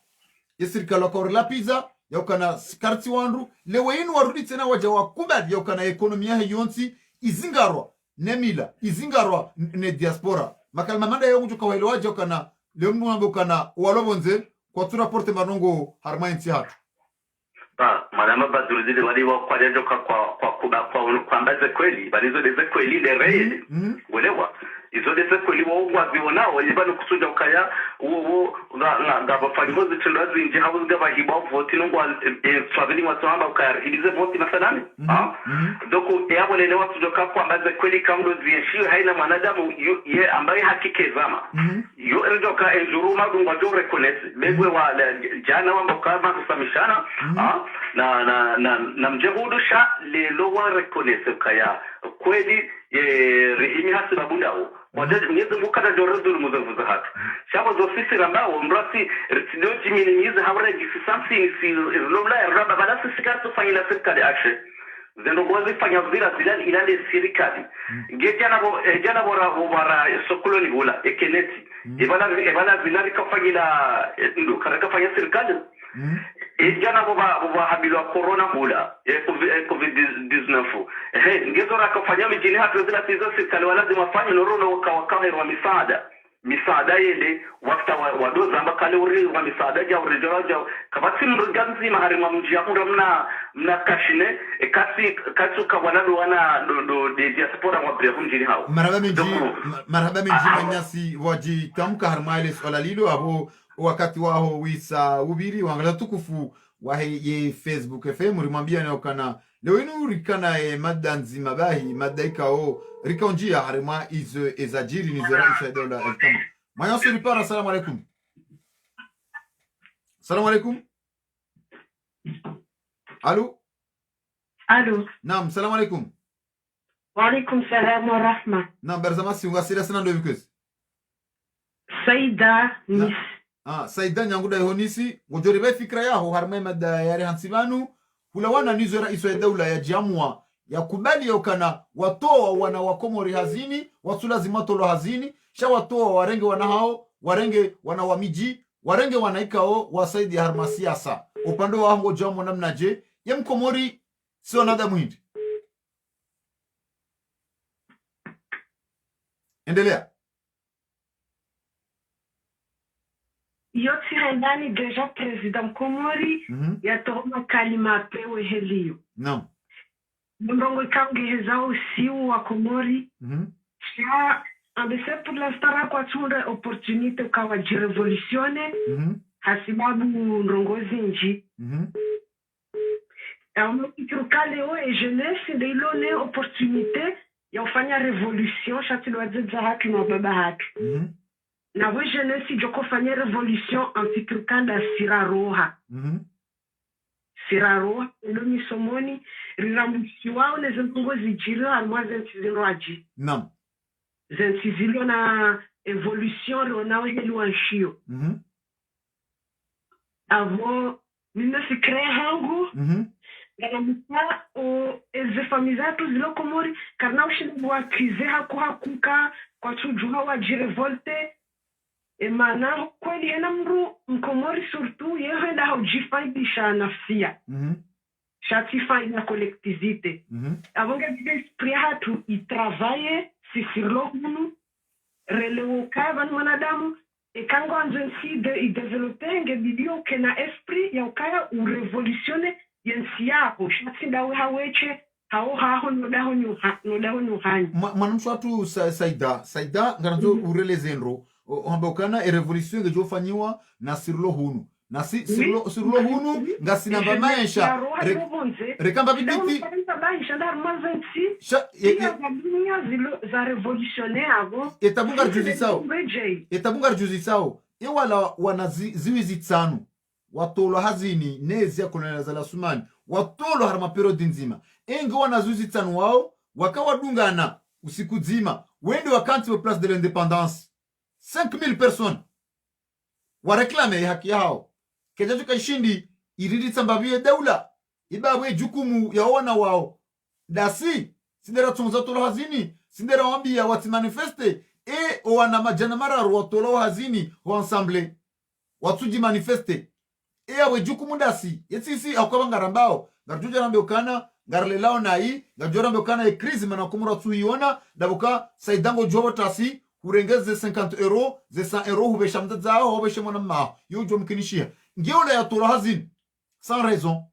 yesirikalo kwa la pizza ya ukana karti wandu lewe inu warudi tena waja wakubali ya ukana ekonomia yonsi izingarwa nemila izingarwa ne diaspora makalma manda ya unjuka wale waja ukana leo mwangu ukana walobonze kwa tu raporte manongo harma inti hatu madama Badrudini wali kwa lejo kwa mbaze kweli balizo deze kweli le rei uelewa izo deze kweli wa zionao yibano kusuja ukaya wo nga bafangozi tulazi nje hawo ngaba hiba vote no kwa traveling watu amba ukaya ilize vote masalani doko yabo lele watu joka kwa mbaze kweli kamdo zieshio haina mwanadamu ye ambaye hakike zama yo ejoka enjuruma dungwa jo reconnect begwe wa jana wamba kama kusamishana na mjehudusha lelo wa reconnect kaya kweli rehimi hasi babundao wajaji mnyezi mukata joredu muzavuza hatu shabo zofisi rambao mrasi ritidio jiminize hawra jisi something si lomla ya raba balasi sikartu fanyila sirikali akshe zendo gozi fanya vila zilani ilande sirikali jana wara sokoloni gula ekeneti ebala zinari kafanyila ndo karaka fanya sirikali jana boba habilwa corona hula covid-19 ngezo rakafanya mijini hatu zila tizo serikali lazima fanye norono wakawa misaada yende wakati wadoza ambakale uri wa misaada ja urejoja kabati mruganzi maharima mjia mna kashine kasi kawanado wana do de diaspora wa brevu mjini hao marhaba miji manyasi waji tamka harmaile swala lilo abo wakati wao wisa ubiri wangala tukufu wa ye Facebook FM ulimwambia na ukana leo inu rikana mada nzima bahi madaika o rikonjia harima izo ezajiri ni zera isa dola elkama mayaso ripara. Assalamu alaikum. Assalamu alaikum. Allo naam, assalamu alaikum. Wa alaikum salam wa rahma. Naam, berzamasi ungasira sana ndo vikes Saida Nis Saida nyanguda honisi ngojoribe fikra yaho harma mada yari hansibanu kula wana nizo raiso ya daula ya jamua ya kubali ya ukana watoa wana wakomori hazini watu lazima tolo hazini sha watoa warenge wana hao warenge wana wamiji warenge wanaikao wasaidi harma siasa upande wa hango jamu namna je ya mkomori sio nada muhindi. Endelea. Yoti handani deja president Komori ya tohoma kalima pewe helio. Naam. Mbongo ikangeheza usiu wa Komori. Sha ambese pour l'instant kwa tunda opportunité ukawa jirevolutione. Hasibabu ndongozi nji. Ikirukale o e jeunesse de ilone opportunité ya ufanya revolution shati lwadzedza haki na baba haki. Na we jeunesse joko fanya revolution antikirukanda siraroha. Siraroha ndo misomoni riramusiwao ne zentungo zijiro almwa zentizilo aji. Naam. Zentizilo na evolution ronao helu anshio. Avo mime fikre hangu Ganamuka o ezefamizatu zilo Komori karna ushindu wa krize hakuka kwa tujuha wa jirevolte emana kweli ena mru Mkomori surtout yehenda haujifaidisha nafsia shatifaida collectivité avonga bide esprit hatu itravaye sifirlo hunu relewo kava mwanadamu ekango anjensi de idevelope nge bidio kena esprit ya ukaya urevolutione yensi yako shati dawe haweche haho nodaho nyuhani mwanamsho watu Saida nganazo urelezenro hambokana revolution ngejo fanyiwa na sirlo hunu na sirlo hunu ngasinamba maisha rekamba biditi za revolutionnaire avo etabunga juzi sao ewala wanaziwizi tsanu watolo hazini nezi ya kolonela za lasumani watolo harma periodi nzima enge wanazuzi tsanu wao wakawadungana usiku zima wende wakanti wa place de l'indépendance 5000 personnes wareklame haki yao kejacho kaishindi iridi tsambabie daula ibabwe jukumu ya wana wao dasi sindera tunza tolo hazini sindera wambia wati manifeste wana majana mararu watolo hazini wa ensemble watuji manifeste awe jukumu dasi yetsisi akwaba ngarambao ngarjuja rambe ukana ngarlelao nai ngarjora rambe ukana krizi mana kumura tuiona dabuka saidango jowo tasi urengeze 50 euro ze 100 euro hubesha mtazao hubesha mwana ma yujo mkinishia ngeola ya tolo hazini sans raison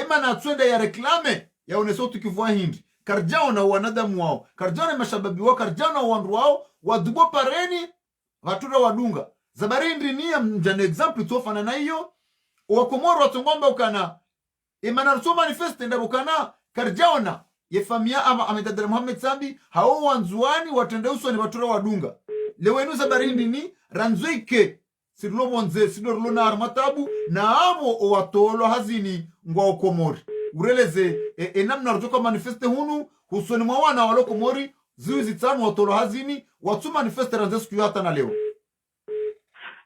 na twende ya reklame ya oneso tukivua hindi karjao na wanadamu wao karjao na mashababi wao karjao na wandu wao wadubo pareni watura wadunga zabarindi ni mjane example tofana na hiyo wakomoro watongomba ukana na so manifeste nda ukana karjao na ye famia ama amedadara Muhammad Sambi hao wanzuani watende uso ni watura wadunga lewenu zabarindi ni ranzuike silobonze silorulona armatabu na abo watolo hazini ngwa okomori ureleze namna rutoka manifeste hunu husoni mwa wana waloko mori zizi tano watolo hazini watu manifeste ranze siku hata na leo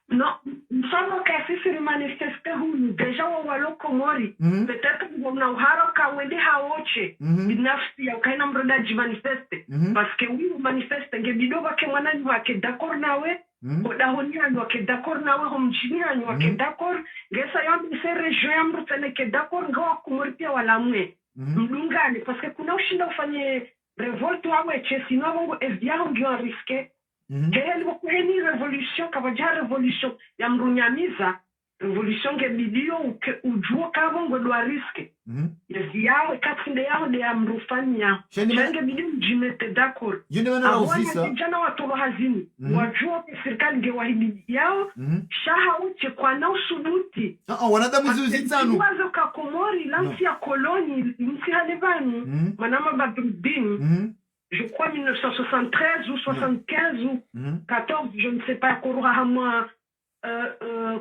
no mfano kasi ni manifeste hunu deja wa waloko mori peut-être ngomna uharo ka wende haoche binafsi ya kaina mrodaji manifeste parce que oui manifeste ngebidoba ke mwanani wake d'accord nawe odahoniano ke d'accord nawe homjiniano ke d'accord ngesa yambi se region yamru tene ke d'accord ngawa kumuripia wala mwe mlungane parce que kuna ushinda ufanye revolt wawe chesino bongo FDR ngio riske kele kuheni revolution kabaja revolution ya mrunyamiza revolution ngebidio ujuo kabongo do riske yawe katinde yao de amrufanya chenge bidio mjimete d'accord yende wana uzisa jana watolo hazini wajua serikali ngewahidi yao shaha uche kwa na usubuti wanadamu zuzitsanu wazo ka Komori lansi ya koloni nsi halevani manama Badruddin je crois 1973 ou 75 ou 14 je ne sais pas korura hamwa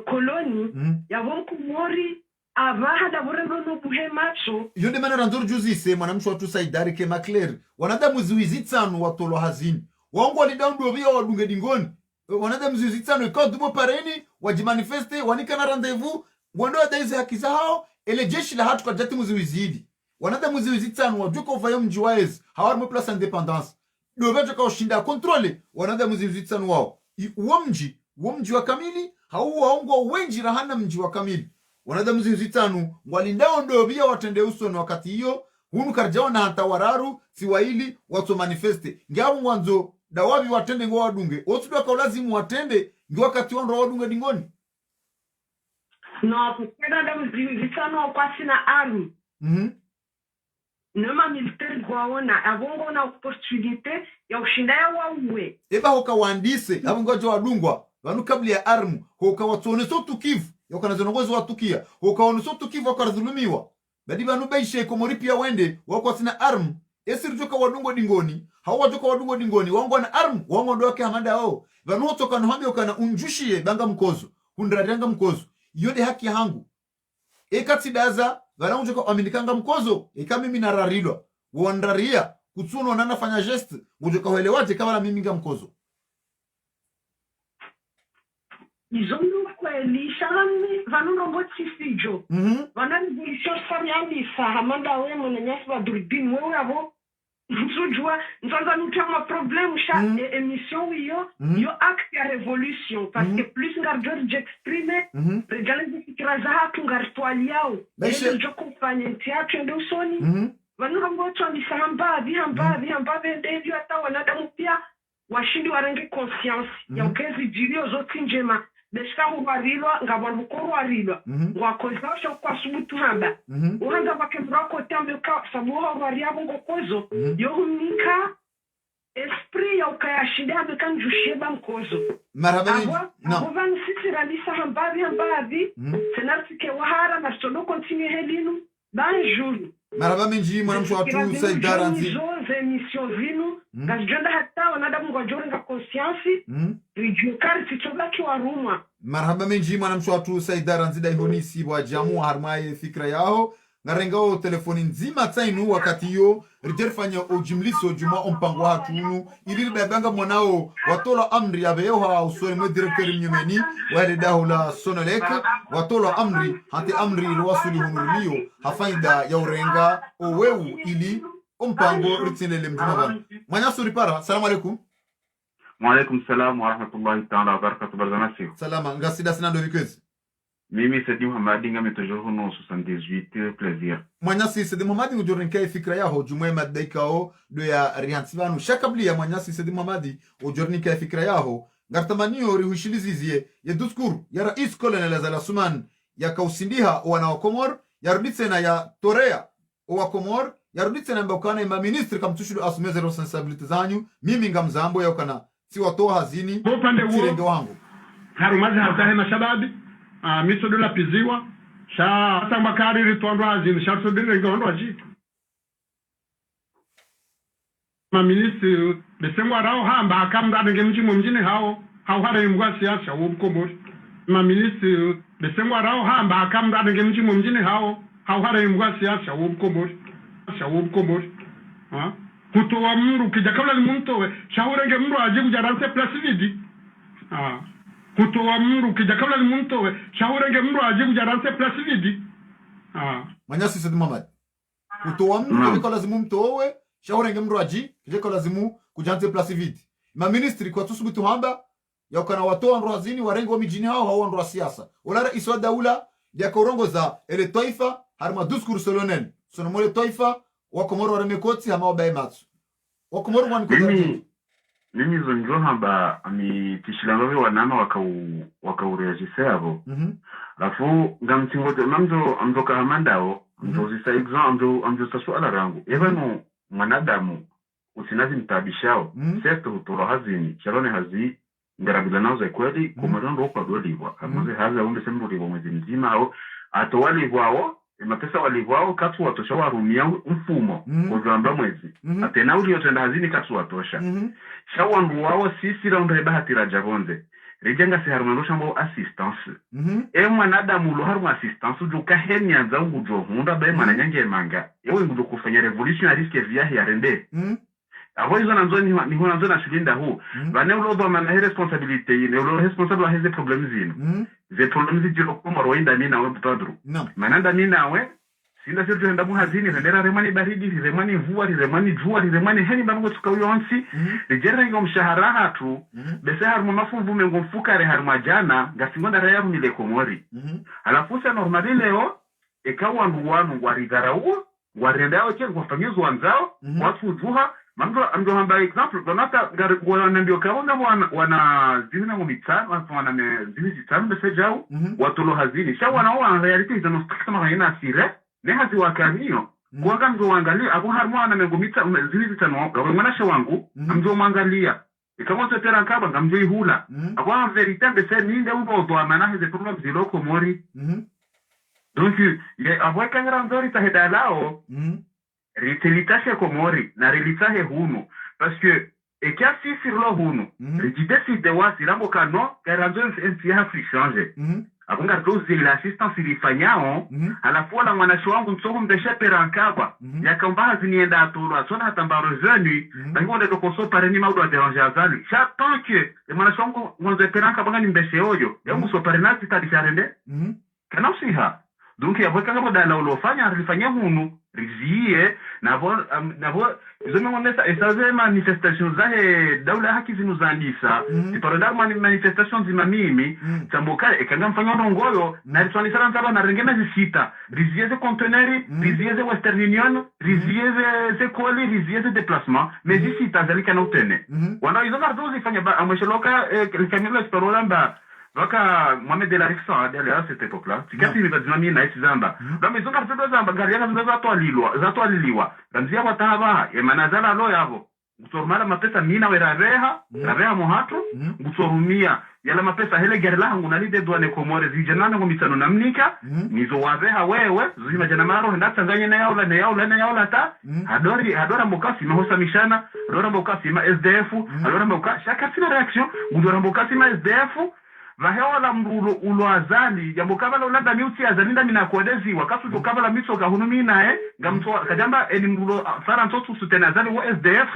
koloni yavon Komori avaha da vorendo no buhe macho yonde mana ranzor juzise mwanamsho watu saidari ke makler wanadamu zuizitsanu watolo hazini wangu walidandu vya wadunge dingoni wanadamu zuizitsanu ikadumo pareni wajimanifeste wanikana rendezvous wando adaize haki zao ele jeshi la hatu kajati muziwizidi wanadamu zuizitsanu wajuko uvayo mji waezi hawari place independance doveto ka ushinda kontrole wanadamu zuizitsanu wao uo mji wa kamili hau waongo wenji rahana mji wa kamili wanadamu zinzitanu walindao ndo vya watende uso na wakati hiyo hunu karjao na hantawararu siwaili watu manifeste ngiabu mwanzo dawabi watende ngwa wadunge otu doka ulazimu watende ngi wakati wando wadunge dingoni no kukeda damu zinzitanu wakwasi na armi nema militari gwawona abongo na opportunite ya ushinda ya wawe eba hoka waandise abongo jo wadungwa wanu kabli ya armu hoka watuone so tukivu yokana zonongozi watukia hokaona so tukivu wakaradhulumiwa badi banu baishe Komori pia wende wako sina armu esiri joka wadungo dingoni hawa joka wadungo dingoni wango na armu wango ndo yake hamanda hao banu hotoka no hambe okana unjushie banga mkozo hundraranga mkozo yode haki hangu ekati daza bana joka aminikanga mkozo mimi nararilwa wandaria kutsuno nanafanya geste ngojoka welewaje kama mimi nga mkozo izondu kweli shalami vanunongo tsifijo vana revolution samyandisa hamanda we mwenyenyasi Badruddin wewe abo nsujwa nzanza nutama problem sha emission wiyo yo acte ya revolution parce que plus ngarjor j'exprime regale fikira za hatu ngartwaliao ndio jo compagnie théâtre ndio usoni vanunongo twandisa hamba ndio hata wanadamu pia washindi warange conscience ya ukezi jilio zote njema deshika hubarilwa ngabanu korwarilwa ngwakozasho kwa subutu hamba uhanga bakemrako tambe ka sabuha wariabo ngokozo yohunika esprit ya ukayashinda bekanjusheba mkozo marhabani no van sisi ralisa hambavi senartike wahara na sodo continue helinu bonjour marhaba menji mwanamsho watu saidara nzi zo emission zinu ngajenda hata wanadamu ngwajorenga conscience rijukari titobaki warumwa marhaba menji mwanamsho watu saidara nzi daihonisi wa jamu harmaye fikra yao ngarengao telefoni nzima tsainu wakati yo riterfanya ujimliso juma ompango hatunu ili babanga mwanao watola amri abeyoha usoni mwe directeur mnyumeni wale dahula sonolek watola amri hati amri ilwasuli hunurliyo hafaida ya urenga owewu ili ompango ritinele mjuma mwanyasu ripara. Salamu alaikum. Wa alaikum salam wa rahmatullahi ta'ala wa barakatuh. Barzanasi salama ngasida sinando vikezi mimi Sedi Muhammadi ngame toujours no 78 plaisir mwanyasi Sedi Muhammadi ujorinka fikra yaho jumwe madaikao do ya rihantsivanu shakabli ya mwanyasi Sedi Muhammadi ujorinka fikra yaho ngartamaniyo rihushilizizie ya duskuru ya rais colonel Azala Suman ya kausindiha wana Komor ya ruditsena ya Torea wa Komor ya ruditsena mbakana ya ministri kamtushudu asumeze responsibility zanyu mimi ngamzambo ya ukana si watoa hazini tirenge wangu harumazi hatahe mashababi miso dola piziwa sha samba kari ritwando hazini sha sodire ngondo aji ma ministri besengwa rao hamba akamda ndenge mjimo mjini hao hara imgwa siasa wobkomori ma ministri besengwa rao hamba akamda ndenge mjimo mjini hao hara imgwa siasa wobkomori kutoa mru kija kabla ni mtowe shaurenge mru ajibu jaranse plus vidi kutoa mru kija kabla ni mtowe shaurenge mru ajibu jaranse plus vidi mwanyasi Sedi Muhammad kutoa mru kija lazimu mtowe shaurenge mru aji kija lazimu kujanse plus vidi ma ministri kwa tusubitu hamba ya ukana watoa mru hazini warengo wa mijini hao ndu siasa ulara iswa daula ya korongoza ele taifa harma duskuru solonel sonomole taifa wakomoro waramekoti hama wabaye matsu wakomoro wani kudari mimi zonjo hamba ami tishilangowe wanama wakaurejise abo lafu ngamtingote amzo kahamandao amzo zisa exam amzo sasuala rangu evano mwanadamu usinazi mtabishao certes utoro hazini chalone hazi ngarabila nazo kweli kumarondo kwa doliwa amaze haza umbe sembo mwezi mzima au atowali wao mapesa walivwao katu watosha warumia mfumo kujamba mwezi atena uli yotenda hazini katu watosha shawandu wao sisi raundre bahati rajagonze rijenga si harumandosha mbo assistance mwanadamu lo harumu assistance ujuka heni ya zangu jo hunda bae mananyange manga ewe ngudu kufanya revolutionary via ya rende abo hizo ni hona nzona shulinda huu bane ulodo mana responsabilité ne ulo responsable wa heze problème zino ze problème zino kuma roinda nina we butadru mananda nina we sinda sirtu henda mu hazini rendera remani baridi remani mvua remani jua remani heni bango tukawionsi rijera ngo mshahara hatu bese harmu mafunvu mengo mfukare harmu jana gasingonda raya mile Komori alafu sa normali leo ekawa nduwanu waridharau warendao che kufanyizo wanzao watu duha mambo amdo hamba example donata wana ndio kaona wana zina mumitano wana zini zitano besejao watulo hazini sha wana reality za kama haina sire ne hazi wakanio kwa ngamzo wangalia abu harmona mengomita zini zitano kwa mwanasha wangu amdo mwangalia ikamoto tera nkaba ngamzo ihula akwa verite bese ninde ubo to amana hizo problem zilo Komori donc ye avoka ngrandori ta hedalao ritelitashe Komori na relitahe hunu parce que ekiasi sirlo hunu rijidesi de wasi rambo kano garanzo nsiha frichange akunga dozi l'assistance ilifanyao alafu la mwanashi wangu msongo mdeshe perankaba yakambaha zinienda atulu asona hatambaro zenu bango ndo kosopa ni maudo déranger azali cha tant que mwanashi wangu mwanzo perankaba ngani mbeshe oyo yangu so parenati tadisharende kana usiha donc yavoka kama dala ulofanya alifanya hunu rizie navo zomeonesa esaze manifestation zahe daula haki zinuzandisa tiparodar manifestation zima mimi tamboka ekanga mfanya rongoyo na riswani sana ntaba na rengena zisita rizie ze conteneur rizie ze Western Union rizie ze koli rizie ze déplacement mais zisita zalika na utene wana hizo kardo zifanya ba amesheloka kamila storolamba Waka Mohamed El Arifsa à cette époque-là, c'est quand il va dire na isizamba. Dans maison carte de zamba garia za liliwa. Ramzia wataba e manazala lo yavo. Utormala mapesa mina werareha, rareha mohato, utorumia yala mapesa hele gerla hangu nalide doane Komori zijanana ngomitano namnika, nizo wareha wewe, zima jana maro henda tanganya na yaula ta. Adora mbokasi mahosa mishana, adora mbokasi ma SDF, adora mbokasi shaka sina reaction, adora mbokasi ma SDF. vahewa la mrulo uloazali jambo kama la ulanda miuti azalinda minakodezi wakati to kama la mitso kahunumi nae ngamto kajamba eni mrulo faranto tu sutenazali wa SDF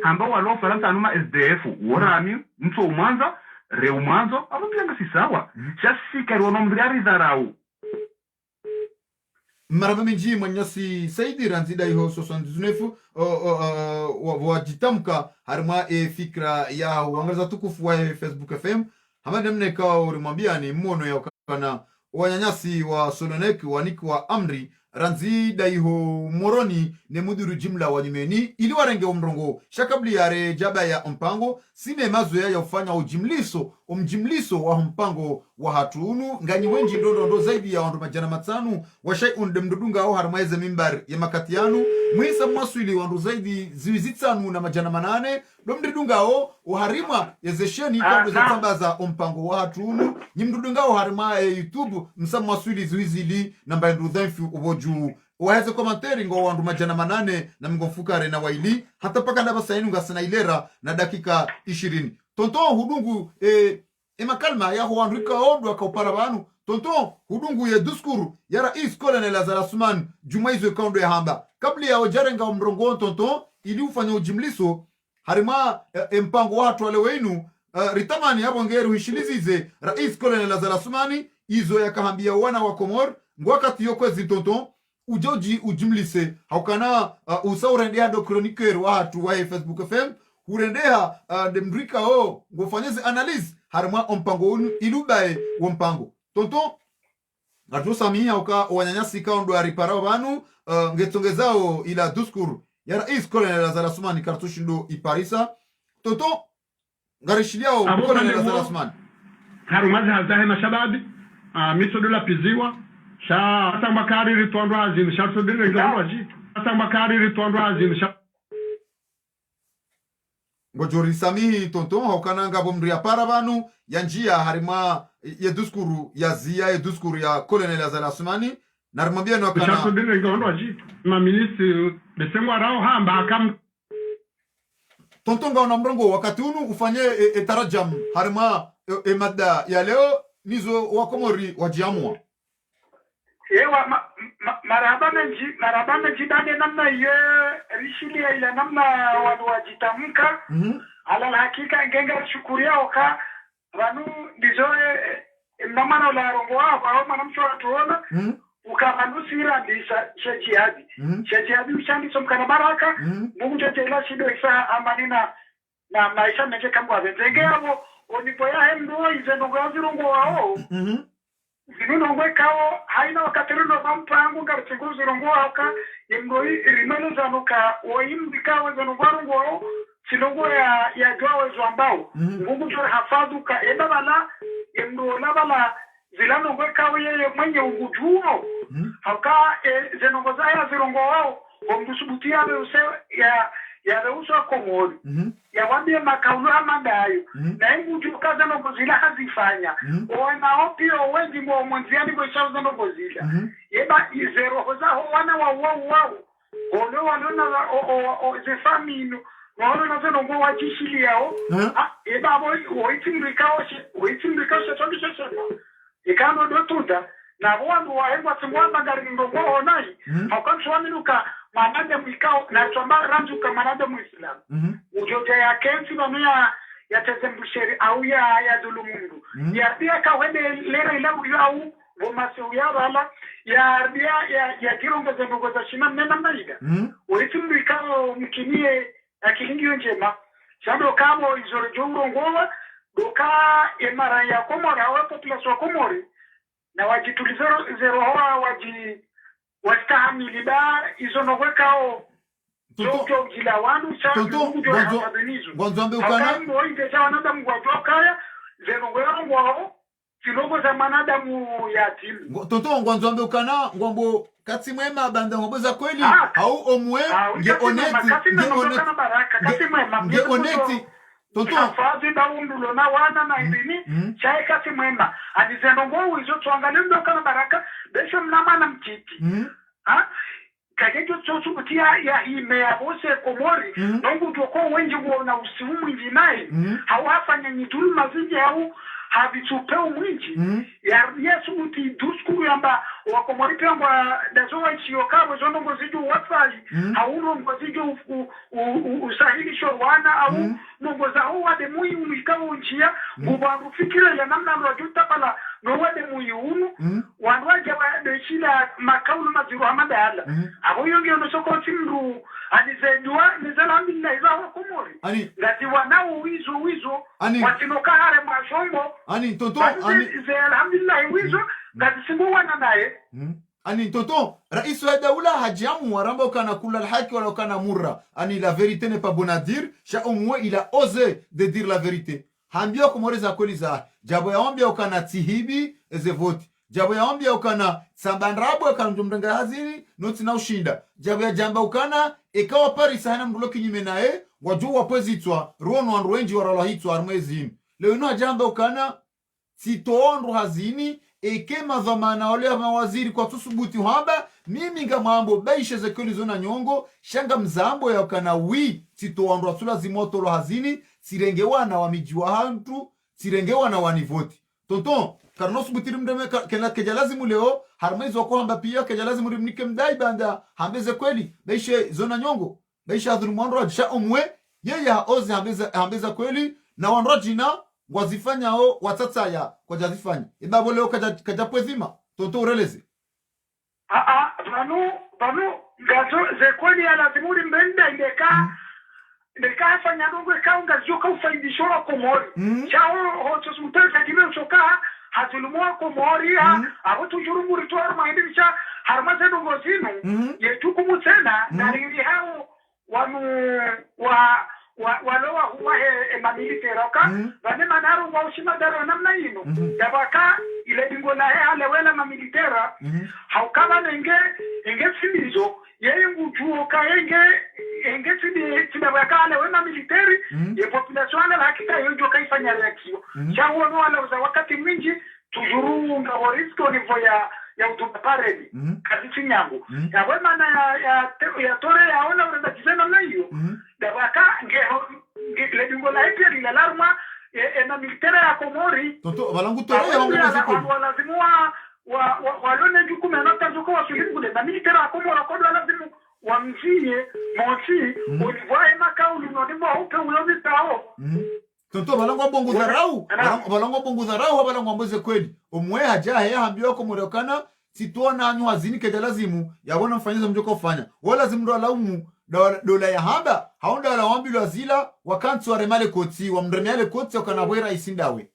ambao walo faransa anuma SDF worami mtu umwanza reumanzo abo byanga si sawa chasi karwono mriari dharau maraba minji manyasi Saidi Ranzida iho 79 wajitamka harima fikra ya uangaza tukufu wa Facebook FM hamada mneka ulimwambia ni mmono ya kana wanyanyasi wa Solonek waniki wa Amri Ranzida iho moroni ne muduru jimla wa nyumeni ili warenge umrongo shakabli yare jaba ya mpango sime mazo ya ufanya umjimliso wa mpango wa hatunu ngani wenji ndo zaidi ya wandu majana matanu washai undemdudunga au harmaeze mimbar ya makatianu mwisa mwaswili wandu zaidi ziwizitanu na majana manane domdudunga au uharima yezesheni kwa zatambaza mpango wa hatunu nyimdudunga au harima YouTube msa mwaswili ziwizili namba ndu dhanfu uboju waheze komanteri ngo wandu majana manane na mgofukare na waili hata paka ndaba sainu ngasana ilera na dakika 20 tonton hudungu makalma ya huandrika ondo akaupara banu tonton hudungu ye diskuru ya rais Colonel Azarasuman jumaizo kaundo ya hamba kabla ya ojarenga mrongo tonton ili ufanya ujimliso harima mpango watu wale wenu ritamani hapo ngeru hishilizize rais Colonel Azarasumani izo yakahambia wana wa Komor ngwakati yokwezi tonton ujoji ujimlise haukana usaurendea do chroniqueur watu wa Facebook FM hurendeha demrika ngofanyeze analyse harima mpango ilubae wa mpango tonton atusamia uka wanyanyasi kaundo aripara banu ngetongezao ila duskuru ya rais Colonel Azarasumani kartushindo iparisa tonton ngarishiliao Colonel Azarasumani harumazi hazahe na shababi misodola piziwa sha atambakari ritwandwa hazini sha sodire ngondwaji atambakari ritwandwa hazini sha ngojori samihi tonton haukananga bomri ya parabanu ya njia harima ya duskuru ya zia ya duskuru ya Colonel Azarasumani narimwambia no kana sha sodire ngondwaji ma ministre besengwa rao hamba akam tonton ngaona mrongo wakati unu ufanye etarajam harima mada ya leo nizo wakomori wajiamua yewa maraba menji dane namna ye rishilia ila namna wadu wajitamka ala hakika ngenga shukuria oka wanu ndizoe mnamana la rongo wao au manamsho watuona ukamanusira ndisa shejihadi ushandi somkana baraka mungu tetela shido isa amanina na maisha menje kambwa vezenge abo onipo ya hemdo izenongo yazirongo wao zinunongwe kao haina wakaterino vampangu ngarutingu zirongo waka imgoi rimeno zanuka oimbika wezenongo wao sinongo ya jwawe zwambao mungu jore hafaduka ebabala imdo labala zilanongwe kao yeye mwenye ungujuo hauka zenongo zaya zirongo wao omdusubutia weuse ya reuso Komori ya wambie makaulu amadayo na ingu jukaza no gozila hazifanya wana opio wengi mwa mwanziani kwa shauza no gozila yeba izero hoza wana wao ole walona o zefamino walona zeno ngo wajishili yao yeba boy oitimrikao shatomisha ikano dotunda na wandu waengwa simwamba gari ndongo onai hakanshwaminuka manade mwikao na chomba ranju kama manade muislamu ujoja ya kensi mamia ya tezembusheri au ya dulumundu ya pia kawende lera ila au vomasi ya wala ya bia ya kirongo zembugo za shina mnena maida ulitimbu ikao mkinie akilingi njema shado kamo izoro jongo ngowa doka emara ya Komori au population ya Komori na wajitulizero zero hoa wastahamili ba izonogwekao Jojo jila wanu cha mungu jo hafadenizo Gwanzambe ukana Hakambo oinde cha wanadamu wajokaya zenogwero ngwao Kilogo za manadamu ya timu Tonton Gwanzambe ukana ngwambo kati mwema banda ngoboza kweli au omwe nge oneti Tonton afazi da undulo na wana na indini chae kasi mwema adizenongo uizo tuangalie kana baraka besho mnamana mtiti kajejo chosubutia ya ime ya bose Komori nongu joko wenji na usiumu njinai hau hafanya nitulu maziji hau habitupe umwinji ya yesu muti duskuru yamba wakomori pengwa dazowa nchiyokabo zono ngoziju wafali hauno ngoziju usahilisho wana au nongoza huwa de mui umikawo nchia ngubangu fikira ya namna mrajuta pala nowa de mui unu wanwaja wa deshila makaulu maziru hamada hala abo yongi onosoko timru anizeidua nizalamina iza wakomori ngati wanao wizo watinoka hare mwashombo tonton alhamdulillah wizo ngati simu wana naye tonton rais wa daula hajamu waramba kana kula alhaki wala kana murra la vérité n'est pas bonne à dire cha au moins il a osé de dire la vérité hambia komoreza kweli za jabo yaombia ukana tihibi eze vote jabo yaombia ukana sambanrabo kana mjumrenga hazini noti na ushinda jabo ya jamba ukana ikawa Paris hana mbulo kinyume naye wajua wapozitwa ruono wanruenji waralahitwa armezini leo ino jamba ukana sitoonru hazini ekema dhamana wale mawaziri kwa tusubuti hamba mimi ngamambo baisha zekeli zona nyongo shanga mzambo ya ukana sitoonru atula zimoto lo hazini sirengewana wa mijiwa hantu sirengewana wa nivoti tonton karnos butiri mdeme kena kejalazimu leo harmaizo wako hamba pia kejalazimu rimnike mdai banda hambeze kweli baisha zona nyongo baisha adhuru mwandro sha umwe yeye haozi hambeza kweli na wanrojina ngwazifanya o watataya kwa jazifanya ibabo leo kajapwezima tonton ureleze banu gazo zekweli ya lazimuri mbenda ndeka fanya nungu kaunga zioka ufaidishora komori chao hoto sumtaka kime usoka hatulumwa komori abo tujuru ritual maindisha harmaze nungu zinu yetukumu tena na riri hao wanu walowa huwa emamilitera ka vane manaru wa ushima daro namna ino yabaka ile bingola alewela mamilitera haukaba nenge simizo yeye ngujuo ka enge tinabaka alewela militeri ye population ala hakika yojo kaifanya reaction chawo no ala za wakati mwingi tujuru ngaborisko nivo ya utuparedi kazi chinyangu yawe mana ya tore yaona urenda kizena na hiyo dabaka le bingola ipia lila larma na militera ya komori tonto balangu tore ya wangu maziko walazimu walone jukume nota zuko wa filimgule na militera ya komori kodo walazimu wamzie monsi ulivae makauli nodimo upe ulomi tao tonto balangu bongo dharau balangu bongo dharau balangu amboze kweli omwe haja haya hambio ko murekana sitona anyu hazini keja lazimu yabona mfanyizo mjoko ufanya wala lazimu ndo alaumu dola ya hamba haunda ala wambilo azila wakantu wa remale koti wa mremiale koti wakanabwera isindawe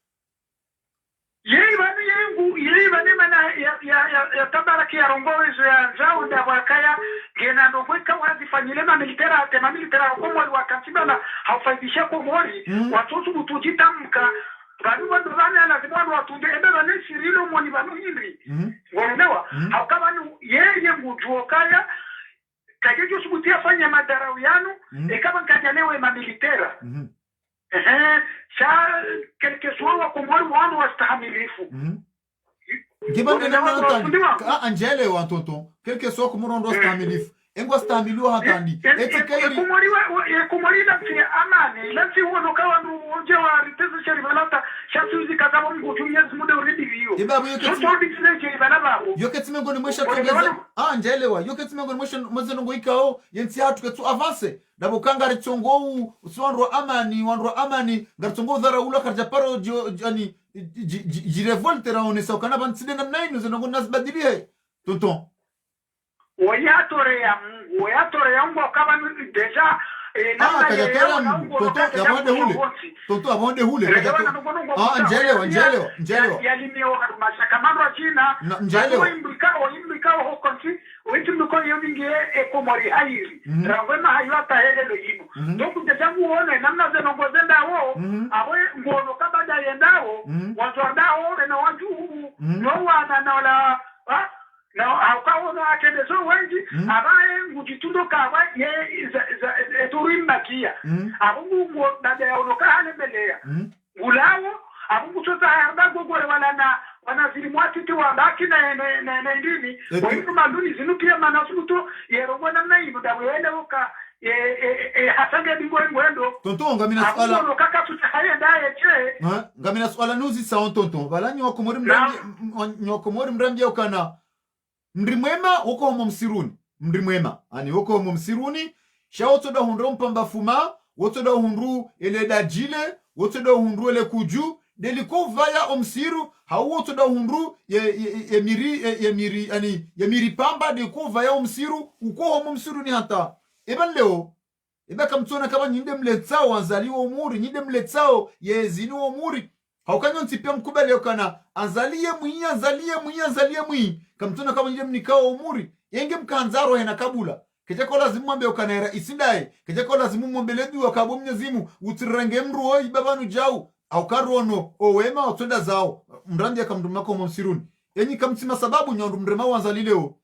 yei bani mana ya tabaraki ya rongowezo ya zao da wakaya gena nobweka wazifanyile mamilitera tema militera komori wakantiba na haufaidisha komori watoto butujitamka banu wando bana lazima watunde ebe bane shirilo moni banu hindri ngonewa haukaba yeye ngujuo kaya kajejo subutia fanya madarau yanu ekaba nkajanewe mamilitera sha kelke suwa komori wanu wastahamilifu Gibande namna tandi anjele wa tonton quelque soit comme on doit stamilifu engwa stamiliwa hatandi etikairi kumori la fi amani la fi wono kawa nje wa riteze sheri balata shasuzi kazabo ngutumia zimude uridi hiyo ibabu yoketi mengo ni mwesha tongeza anjele wa yoketi mengo ni mwesha mazeno ngo ikao yensi hatu ketu avance dabo kangare tongo uswanro amani gartongo dhara ula karja paro ani jirevolte raonesa ukana banside namna ino zinongo nasbadilie tonton oyatore ya mungu kama deja tonton abonde hule njelewa yalimio mashakamano china njelewa imbikao hokonsi wimiko yomingi ekomori hairi rangwema hayata helelo yino ndoku deja muone namna zenongo zendao abo ngono kabada yendao wazwardao na waju no wana na wala na haukawo no akendezo wengi abaye ngujitundo kawa ye turimbakia abungu dada ya unoka hanemelea gulawo abungu tota harba gogore wana zilimwati tu wabaki na ndini wengi maluni zinukia manasuto yerongwa namna hiyo dawe wele hasange ngwendo tonton ngamina swala akuno kaka tutahaenda eche ngamina swala nuzi saon tonton balanyi wakomori mramje ukana mrimwema uko homo msiruni mrimwema ani uko homo msiruni shaoto da hundro mpamba fuma woto da hundru ele dajile woto da hundru ele kuju deliko vaya omsiru hawoto da hundru yemiri pamba deliko vaya omsiru uko homo msiruni hata eban leo eba kamtona kama nyinde mletsao wanzaliwa umuri nyinde mletsao yezini umuri haukanyo ntipia mkubali yokana anzalie mwi kamtona kama nyinde mnikao umuri yenge mkanzaro hena kabula kechako lazimu mwambe yokanera isindaye kechako lazimu mwambe ledu wakabo mnyezimu utirenge mruo ibabanu jau haukarono owema watonda zao mrandi ya kamdumako msiruni enyi kamtima sababu nyondu mrema wanzalileo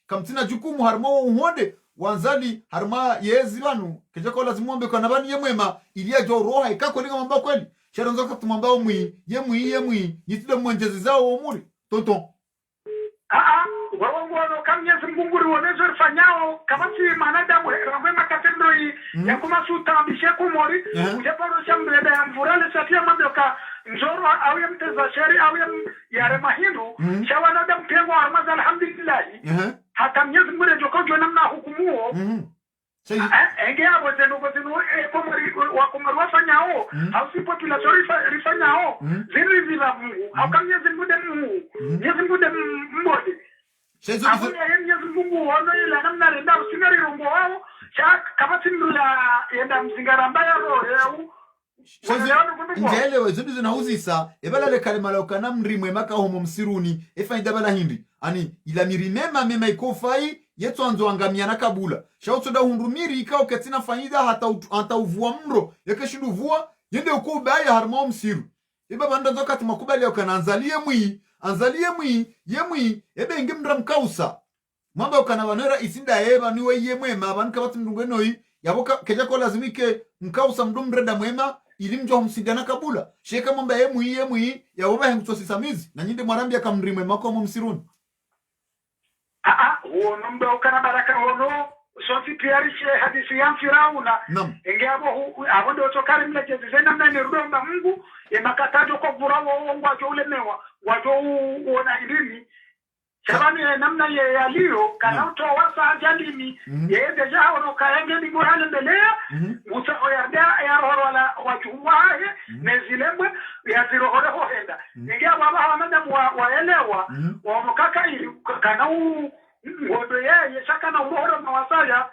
kamtina jukumu harmo uhonde wanzali harma yezi banu kejako lazimu mwambe kwa nabani yemwema ilia jo roha ikako linga mamba kweli sharonzo katumamba umwi yemwi yitile mwenjezi zao umuri tonton wawangono kamnyezi mbunguri wonezo rifanyao kamasi manadamu rangwema katendoi ya kumasuta ambishe kumori ujapano shambrede ya mvurale satia mamyoka nzoro au ya mteza sheri au ya remahindu shawanadamu pengo harmaza alhamdulillahi hata mnyezi mbure jokojo namna hukumuo enge abo zenu wakomari wafanyao hausi population rifanyao zinu zila mungu haukamnyezi mbude mungu nyezi mbude mbode Abuya yemnyezi mungu wono ila namna renda usinari rungo wao kama tindula yenda mzingaramba ya roho yau njelewe zudu zinahuzisa ebala le kalimala ukana mrimwe maka homo msiruni efaida bala hindi ani ila mirimema mema ikofai yetu anzo angamia na kabula shautoda hundumiri ikao katina faida hata uvua mro yakeshindu vua yende ukubaya harmo msiru eba banda zokati makubali ukana anzalie mwi ebe inge mramkausa mwamba ukana wanera isinda eba niwe yemwema abanka batu mdungenoi yaboka kejako lazimike mkausa mdumreda mwema ilimjo msigana kabula sheka mwamba yemwi yaboba hengutosisamizi na nyinde mwarambi akamrimwe mako msiruni uono mba ukana baraka uono sonti tiarishe hadisi ya Firauna inge abo ndo tokari mlejezi zena mnene rudomba mungu makatajo kwa vurawo wajo ulemewa wajo uona ilimi shabani namna ye yaliyo kana uto wasa ajalimi ye deja ono kaenge ni morale mbelea uta oyada ya wala wajuwaye nezilemwe ya ziro hore hoenda inge abo hawanada waelewa wamokaka ili kana ngodo ye shaka na uhoro mawasaya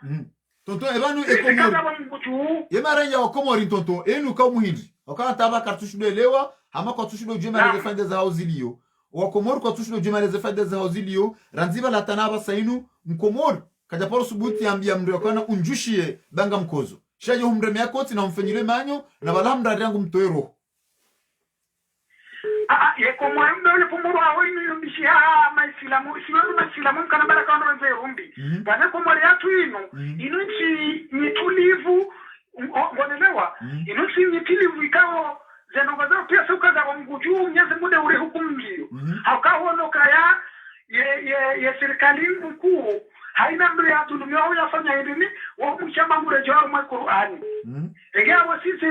tonton ebanu ekomori yemarenya okomori tonton enu ka muhindi okana taba kartushu elewa hama kwa tushu jema le fande za hauzilio wakomori kwa tushu jema le fande za hauzilio ranziba la tanaba sainu mkomori kaja poro subuti ambia mri okana unjushie banga mkozo shaje humreme yakoti na mfenyile manyo na balamra yangu mtoero yekomori mbele pomoro awini yumbishia maisilamu kana baraka wana wenze rumbi kana komori yatu inu nchi nitulivu ngonelewa inu nchi nitulivu ikao zenongazao pia suka za mguju mnyezi mude ure hukumu mjio haukaho nokaya ye serikali mkuu haina mbele ya tulumio hau yafanya hidini wakumshamba mure jawar mwa Qur'ani ege awa sisi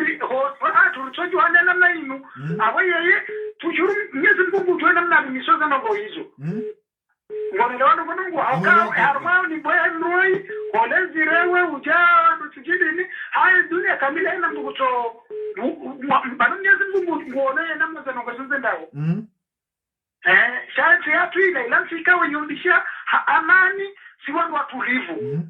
tulichoju hane namna inu awa yeye tujuru mnyezi mkungu juwe namna misoza na gohizo ngonelewa nungu haukaho harmao ni boya mroi kolezi rewe ujaa nutujidini haya dunia kamila ina mkungu to banu mnyezi mkungu nguone namna za nungu ndao shati yatu ilansi ikawa yondisha amani si wangu watulivu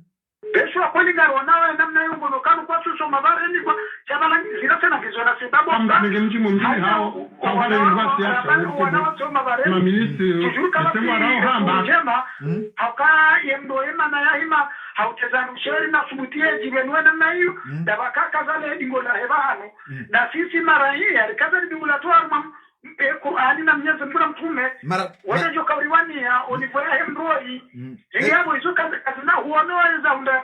besho kweli ngaronawe namna hiyo ngonokano kwa suso mabareni kwa chabala zilata na vizona sababu amba ningemjimu mjini hao wale university yake na ministri sema rao hamba jema hauka yendo ema na yahima hautezanu sheri na subutie jibenwe namna hiyo dabaka kazale dingola hebano na sisi mara hii alikaza dingola toa Qur'ani na mnyezi mbura mtume wale jo kawriwani ya onifoya hemroi ingi hapo izo kazina huono za unda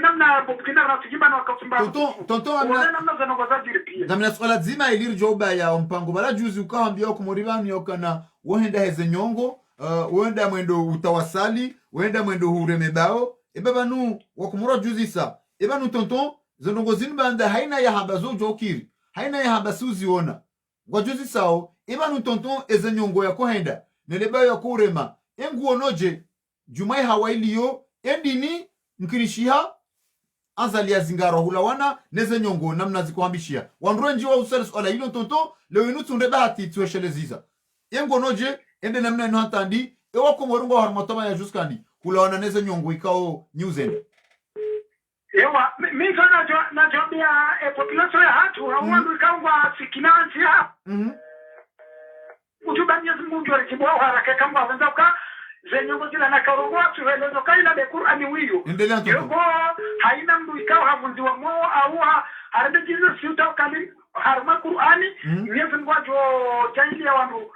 namna bokina na tujimba na wakafumba tonton amna namna za ngoza diripia zamina swala zima ilir joba ya mpango bala juzi ukaambia ko moribani yokana wohenda heze nyongo wohenda mwendo utawasali wohenda mwendo hureme bao ebaba nu wakumura juzi sa eba nutonton zonongozini banda haina ya hamba zo jokiri haina ya hamba suziona ngwajuzi sao eba nutonton ezenyongo ya kohenda neleba ya kurema enguonoje jumai hawailiyo endini mkirishiha azali ya zingaro hulawana neze nyongo namna zikuhambishia wandure njiwa usalis ola hilo tonto leo inu tunde bahati tuwesheleziza engonoje ende namna inu hatandi ewa kumorungo harmatoma ya juskandi hulawana neze nyongo ikao New Zealand ewa mi kana na jambia population ya hatu hawandu ikangwa sikinanzi ya ujubanya zimungu wa kibwa haraka kama wenzauka zenyongo zila na karogwa tuwelezo kaila be Qur'ani wiyo yoko haina mdu ikao havundi wa moo au harade Jesus yuta kali harma Qur'ani nyezi mgwajo jaili ya wandu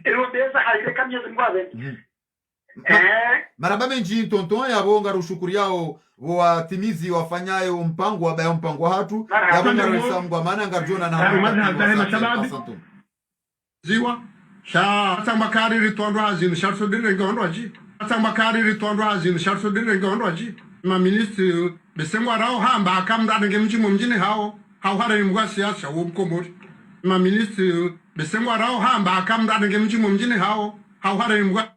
erobeza haile kama nyezi mgwaze marabame nji tonton yabo ngarushukuri yao watimizi wafanyayo mpango wabayo mpango hatu yabo ngaresa mgwa maana ngarjona na ziwa sha sambakari ritwandwa azini sharso dire ngondo aji sambakari ritwandwa azini sharso dire ngondo aji ma ministri besengwa rao hamba akamda nge mjimo mjini hao hare mgwa siasa wo mkomori ma ministri besengwa rao hamba akamda nge mjimo mjini hao hare mgwa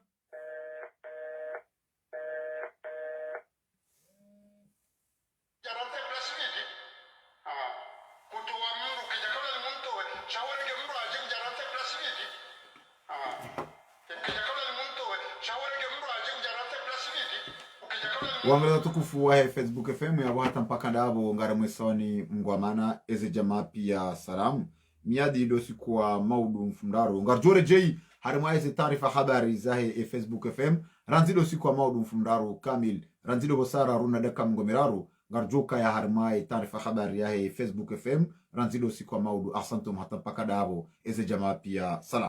Wangela tukufu wa Facebook FM ya wata mpaka ndabo ngara mwesoni mngwamana eze jamaa pia salamu miadi dosi kwa maudu mfundaro ngarjore jei harima eze taarifa habari zahe Facebook FM ranzido si kwa maudu mfundaro kamil ranzido bosara runa daka mngomeraru ngarjoka ya harima taarifa habari yahe Facebook FM ranzido si kwa maudu asantum hata mpaka ndabo eze jamaa pia salamu